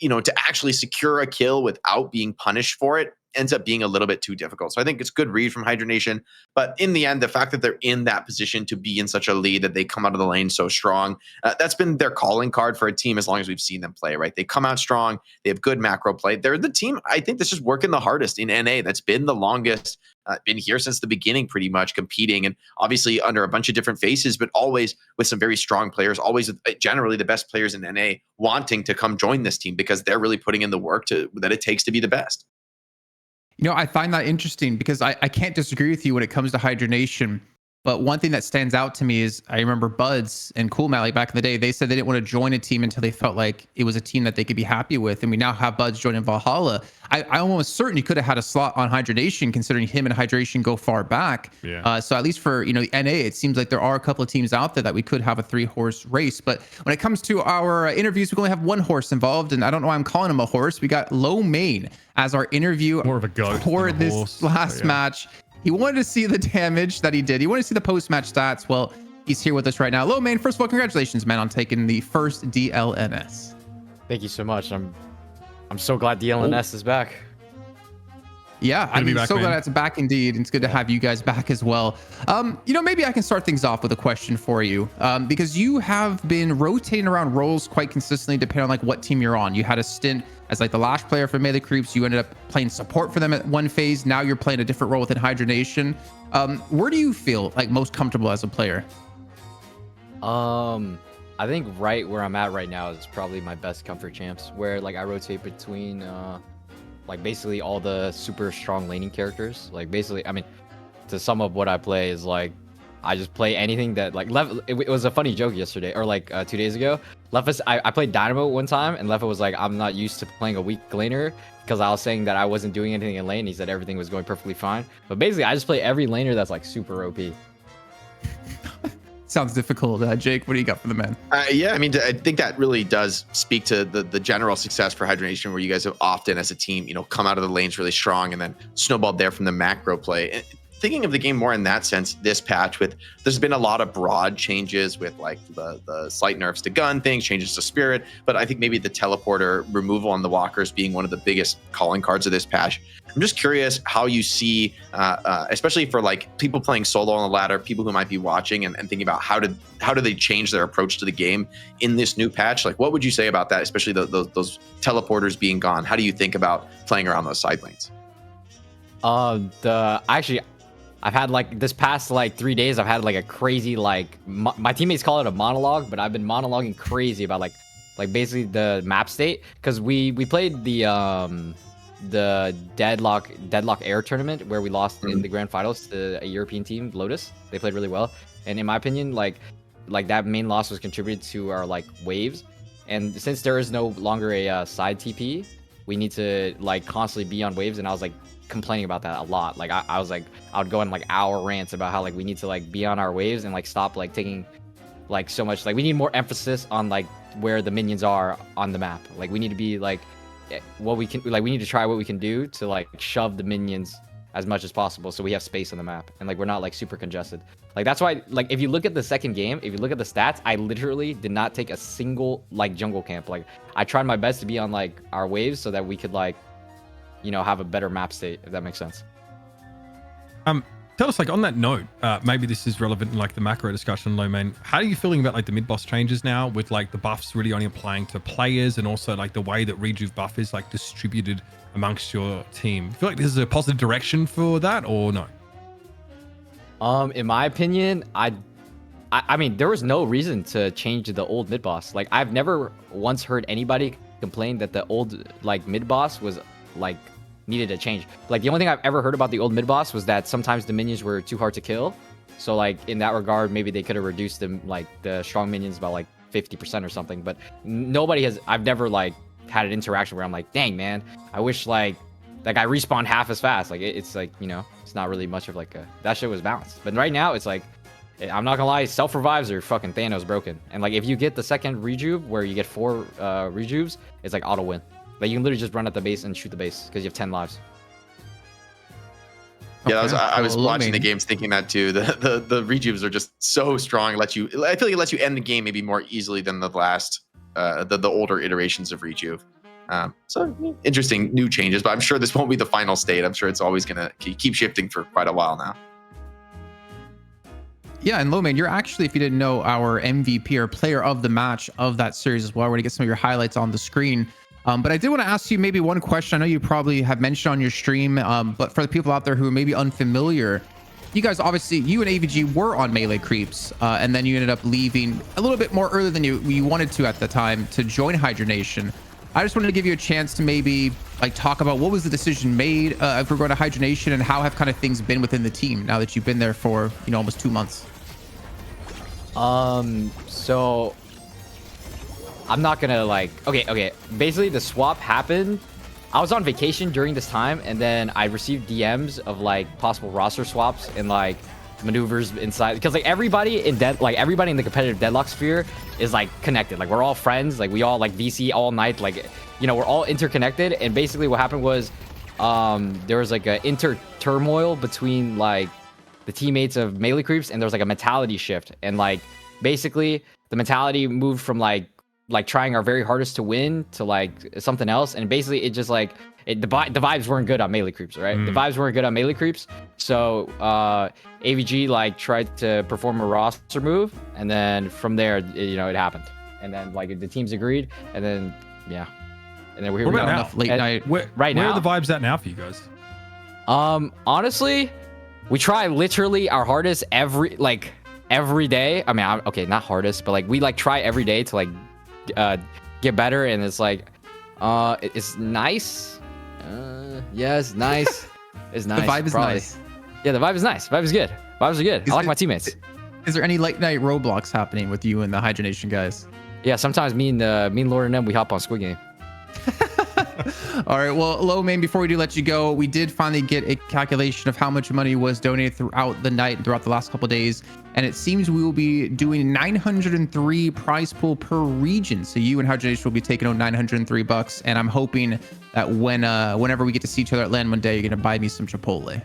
to actually secure a kill without being punished for it ends up being a little bit too difficult. So I think it's good read from Hydra Nation, but in the end, the fact that they're in that position to be in such a lead that they come out of the lane so strong, that's been their calling card for a team as long as we've seen them play, right? They come out strong. They have good macro play. They're the team, I think, that's just working the hardest in NA. That's been the longest, been here since the beginning, pretty much competing, and obviously under a bunch of different faces, but always with some very strong players, always generally the best players in NA wanting to come join this team because they're really putting in the work that it takes to be the best. I find that interesting because I can't disagree with you when it comes to Hydra Nation. But one thing that stands out to me is I remember Buds and Cool Matt, like back in the day, they said they didn't want to join a team until they felt like it was a team that they could be happy with. And we now have Buds joining Valhalla. I almost certain he could have had a slot on Hydra Nation, considering him and Hydra Nation go far back. Yeah. So at least for NA, it seems like there are a couple of teams out there that we could have a 3-horse race. But when it comes to our interviews, we only have one horse involved, and I don't know why I'm calling him a horse. We got Low Main as our interview More of a goat for than a this horse, last but yeah. match. He wanted to see the damage that he did. He wanted to see the post-match stats. Well, he's here with us right now. Low Main, first of all, congratulations, man, on taking the first DLNS. Thank you so much. I'm so glad DLNS is back. Yeah, Good to be back, so man. glad it's back indeed. And it's good to have you guys back as well. Maybe I can start things off with a question for you, because you have been rotating around roles quite consistently depending on like what team you're on. You had a stint as like the Lash player for Melee Creeps. You ended up playing support for them at one phase. Now you're playing a different role within Hydra Nation. Where do you feel like most comfortable as a player? I think right where I'm at right now is probably my best comfort champs, where like I rotate between like basically all the super strong laning characters. Like basically, I mean, to sum up what I play is like I just play anything that like it was a funny joke yesterday or like 2 days ago. Lefa, I played Dynamo one time and Lefa was like, I'm not used to playing a weak laner because I was saying that I wasn't doing anything in lane. He said everything was going perfectly fine. But basically, I just play every laner that's like super OP. Sounds difficult. Jake, what do you got for the man? Yeah, I mean, I think that really does speak to the general success for Hydra Nation, where you guys have often, as a team, come out of the lanes really strong and then snowballed there from the macro play. And thinking of the game more in that sense, this patch there's been a lot of broad changes with like the slight nerfs to gun things, changes to spirit, but I think maybe the teleporter removal on the walkers being one of the biggest calling cards of this patch. I'm just curious how you see, especially for like people playing solo on the ladder, people who might be watching and thinking about how do they change their approach to the game in this new patch? Like, what would you say about that, especially those teleporters being gone? How do you think about playing around those side lanes? I've had like this past like 3 days, I've had like a crazy like my teammates call it a monologue, but I've been monologuing crazy about like basically the map state, because we played the Deadlock Air tournament where we lost in the grand finals to a European team, Lotus. They played really well, and in my opinion, like that main loss was contributed to our like waves. And since there is no longer a side TP, we need to like constantly be on waves. And I was like complaining about that a lot. Like I was like, I would go on like hour rants about how like we need to like be on our waves and like stop like taking like so much, like we need more emphasis on like where the minions are on the map. Like we need to be like what we can, like we need to try what we can do to like shove the minions as much as possible so we have space on the map and like we're not like super congested. Like that's why, like if you look at the second game, if you look at the stats, I literally did not take a single like jungle camp. Like I tried my best to be on like our waves so that we could like, have a better map state, if that makes sense. Tell us, like on that note, maybe this is relevant in like the macro discussion, Low Main. How are you feeling about like the mid boss changes now, with like the buffs really only applying to players, and also like the way that rejuve buff is like distributed amongst your team? Feel like this is a positive direction for that, or no? In my opinion, I mean, there was no reason to change the old mid boss. Like I've never once heard anybody complain that the old like mid boss was like needed a change. Like the only thing I've ever heard about the old mid boss was that sometimes the minions were too hard to kill. So like in that regard, maybe they could have reduced them, like the strong minions, by like 50% or something. But nobody has. I've never like had an interaction where I'm like, dang man, I wish like I respawned half as fast. Like it's like, you know, it's not really much of like a, that shit was balanced. But right now it's like, I'm not gonna lie, self revives are fucking Thanos broken. And like if you get the second rejuve where you get 4 rejuves, it's like auto win. Like you can literally just run at the base and shoot the base because you have 10 lives. Yeah, Okay. I was Well, watching the Lomain. games thinking that too. The rejuves are just so strong. I feel like it lets you end the game maybe more easily than the last the older iterations of rejuve. So interesting new changes, but I'm sure this won't be the final state. I'm sure it's always gonna keep shifting for quite a while now. Yeah, and Lomain, you're actually, if you didn't know, our MVP or player of the match of that series as well. We're going to get some of your highlights on the screen. But I did want to ask you maybe one question. I know you probably have mentioned on your stream, but for the people out there who are maybe unfamiliar, you guys obviously, you and AVG were on melee creeps, and then you ended up leaving a little bit more early than you wanted to at the time to join Hydra Nation. I just wanted to give you a chance to maybe like talk about what was the decision made if we're going to Hydra Nation, and how have kind of things been within the team now that you've been there for, you know, almost 2 months. So I'm not gonna like, okay. Basically the swap happened. I was on vacation during this time, and then I received DMs of like possible roster swaps and like maneuvers inside, because like everybody in everybody in the competitive Deadlock sphere is like connected. Like we're all friends. Like we all like VC all night. Like, you know, we're all interconnected. And basically what happened was, there was like a turmoil between like the teammates of melee creeps, and there was like a mentality shift, and like basically the mentality moved from like trying our very hardest to win to like something else, and basically it just like the vibes weren't good on melee creeps, right? The vibes weren't good on melee creeps, so AVG like tried to perform a roster move, and then from there it happened, and then like the teams agreed, and then yeah, and then we're here What we about go. now? Enough late And- night. Where now? are the vibes at now for you guys? Honestly, we try literally our hardest every day. I mean, okay, not hardest, but like we like try every day to like get better, and it's like it's nice. Yeah, it's nice. It's nice. The vibe is probably. nice. Yeah, the vibe is nice. Vibe is good. Vibes are good. I like my teammates. Is there any late night Roblox happening with you and the Hydra Nation guys? Yeah, sometimes me and Lauren and them, we hop on Squid Game. All right. Well, Lomain, before we do let you go, we did finally get a calculation of how much money was donated throughout the night and throughout the last couple of days. And it seems we will be doing 903 prize pool per region. So you and Hydra Nation will be taking home $903. And I'm hoping that whenever we get to see each other at LAN one day, you're going to buy me some Chipotle.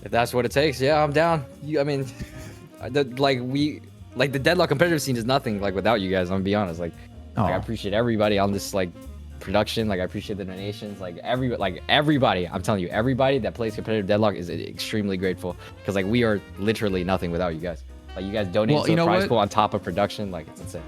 If that's what it takes, yeah, I'm down. I mean, the Deadlock competitive scene is nothing like without you guys. I'm gonna be honest. Like I appreciate everybody on this like production. Like I appreciate the donations. Like everybody. I'm telling you, everybody that plays competitive Deadlock is extremely grateful, because like we are literally nothing without you guys. Like you guys donate to the prize pool on top of production. Like it's insane.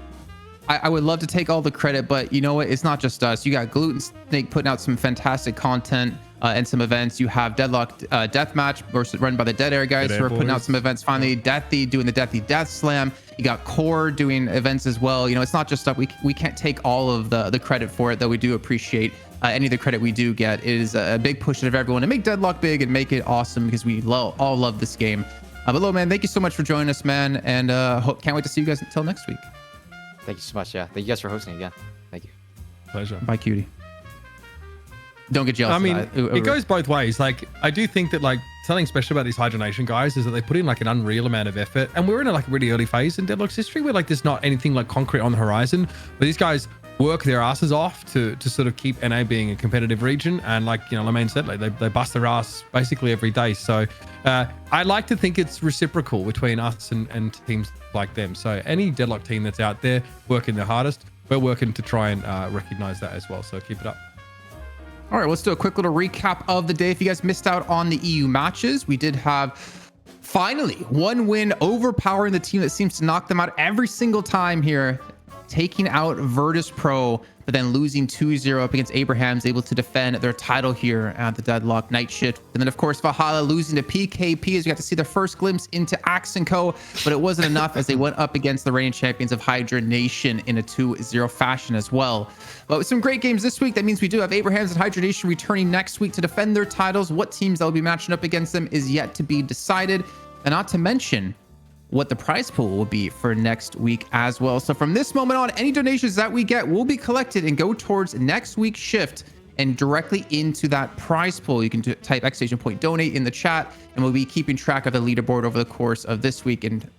I would love to take all the credit, but you know what? It's not just us. You got Gluten Snake putting out some fantastic content and some events. You have Deadlock Deathmatch run by the Dead Air guys who are putting out some events. Finally, Deathy doing the Deathy Death Slam. You got Core doing events as well. You know, it's not just stuff. We can't take all of the credit for it, though we do appreciate any of the credit we do get. It is a big push of everyone to make Deadlock big and make it awesome, because we all love this game. But man, thank you so much for joining us, man, and can't wait to see you guys until next week. Thank you so much. Yeah, thank you guys for hosting again. Thank you. Pleasure. Bye, cutie. Don't get jealous. I mean, of that. it goes both ways. Like, I do think that like something special about these Hydra Nation guys is that they put in like an unreal amount of effort, and we're in a like really early phase in Deadlock's history where like there's not anything like concrete on the horizon, but these guys work their asses off to sort of keep NA being a competitive region. And like, you know, Lomain said, like they bust their ass basically every day. So I like to think it's reciprocal between us and teams like them. So any Deadlock team that's out there working their hardest, we're working to try and recognize that as well. So keep it up. All right, let's do a quick little recap of the day. If you guys missed out on the EU matches, we did have finally one win, overpowering the team that seems to knock them out every single time here, taking out Virtus Pro, but then losing 2-0 up against Abraham's, able to defend their title here at the Deadlock Night Shift. And then, of course, Valhalla losing to PKP, as we got to see the first glimpse into Axe & Co., but it wasn't enough as they went up against the reigning champions of Hydra Nation in a 2-0 fashion as well. But with some great games this week, that means we do have Abraham's and Hydra Nation returning next week to defend their titles. What teams they'll be matching up against them is yet to be decided. And not to mention, what the prize pool will be for next week as well. So from this moment on, any donations that we get will be collected and go towards next week's shift and directly into that prize pool. You can type !donate in the chat, and we'll be keeping track of the leaderboard over the course of this week and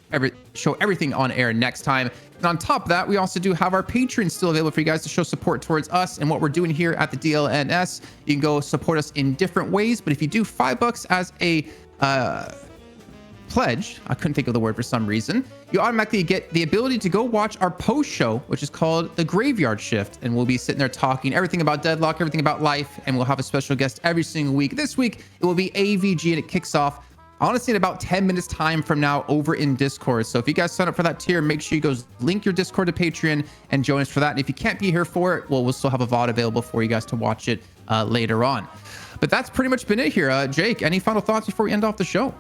show everything on air next time. And on top of that, we also do have our Patreon still available for you guys to show support towards us and what we're doing here at the DLNS. You can go support us in different ways, but if you do $5 as a pledge, I couldn't think of the word for some reason, you automatically get the ability to go watch our post show, which is called The Graveyard Shift, and we'll be sitting there talking everything about Deadlock, everything about life, and we'll have a special guest every single week. This week it will be AVG, and it kicks off honestly in about 10 minutes time from now over in Discord. So if you guys sign up for that tier, make sure you go link your Discord to Patreon and join us for that. And if you can't be here for it, well, we'll still have a VOD available for you guys to watch it later on. But that's pretty much been it here. Jake, any final thoughts before we end off the show?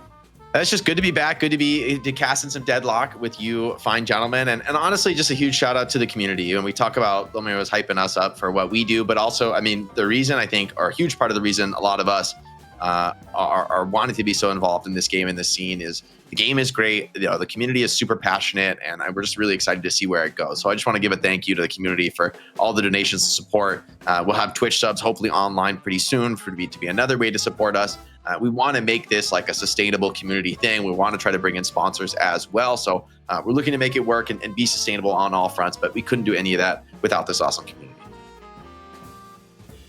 It's just good to be back. Good to be casting some Deadlock with you fine gentlemen. And honestly, just a huge shout out to the community. And we talk about Lomir was hyping us up for what we do, but also, I mean, the reason I think, or a huge part of the reason a lot of us are wanting to be so involved in this game and this scene is the game is great. You know, the community is super passionate, and we're just really excited to see where it goes. So I just want to give a thank you to the community for all the donations and support. We'll have Twitch subs hopefully online pretty soon to be another way to support us. We want to make this like a sustainable community thing. We want to try to bring in sponsors as well. So we're looking to make it work and be sustainable on all fronts, but we couldn't do any of that without this awesome community.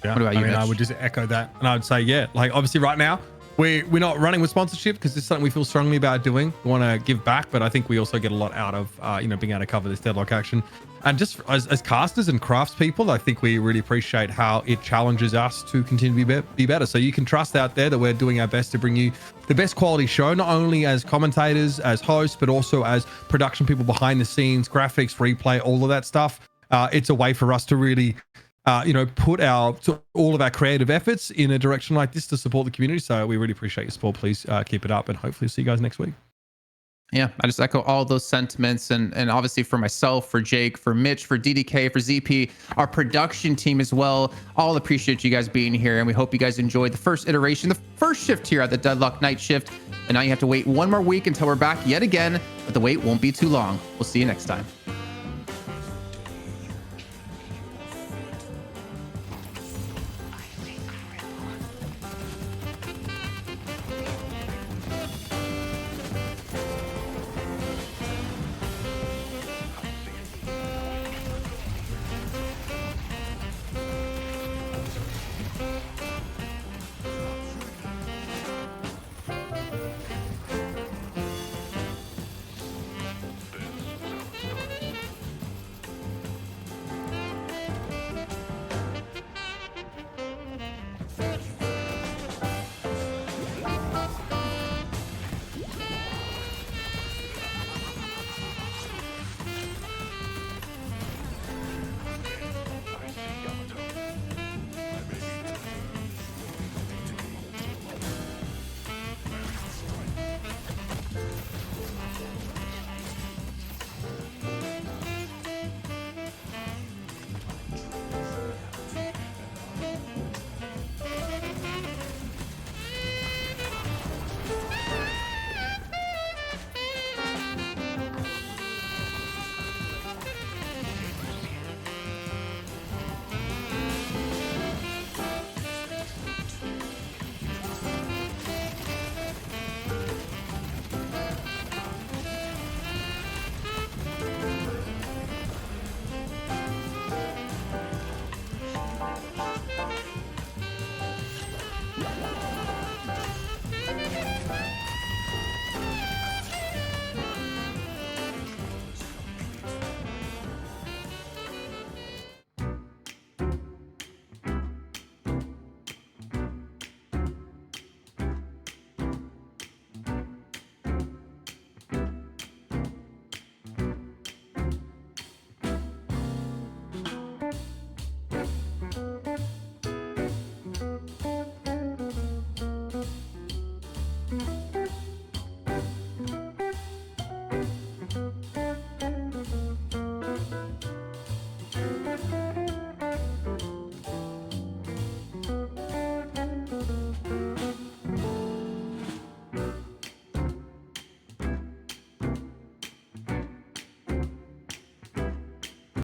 Yeah, What about you, I mean, I Mitch? would just echo that, and I would say, yeah, like obviously right now we're not running with sponsorship because it's something we feel strongly about doing. We want to give back, but I think we also get a lot out of being able to cover this Deadlock action. And just as casters and craftspeople, I think we really appreciate how it challenges us to continue to be better. So you can trust out there that we're doing our best to bring you the best quality show, not only as commentators, as hosts, but also as production people behind the scenes, graphics, replay, all of that stuff. It's a way for us to really put all of our creative efforts in a direction like this to support the community. So we really appreciate your support. Please keep it up, and hopefully see you guys next week. Yeah, I just echo all those sentiments, and obviously for myself, for Jake, for Mitch, for DDK, for ZP, our production team as well. All appreciate you guys being here, and we hope you guys enjoyed the first iteration, the first shift here at the Deadlock Night Shift. And now you have to wait one more week until we're back yet again, but the wait won't be too long. We'll see you next time.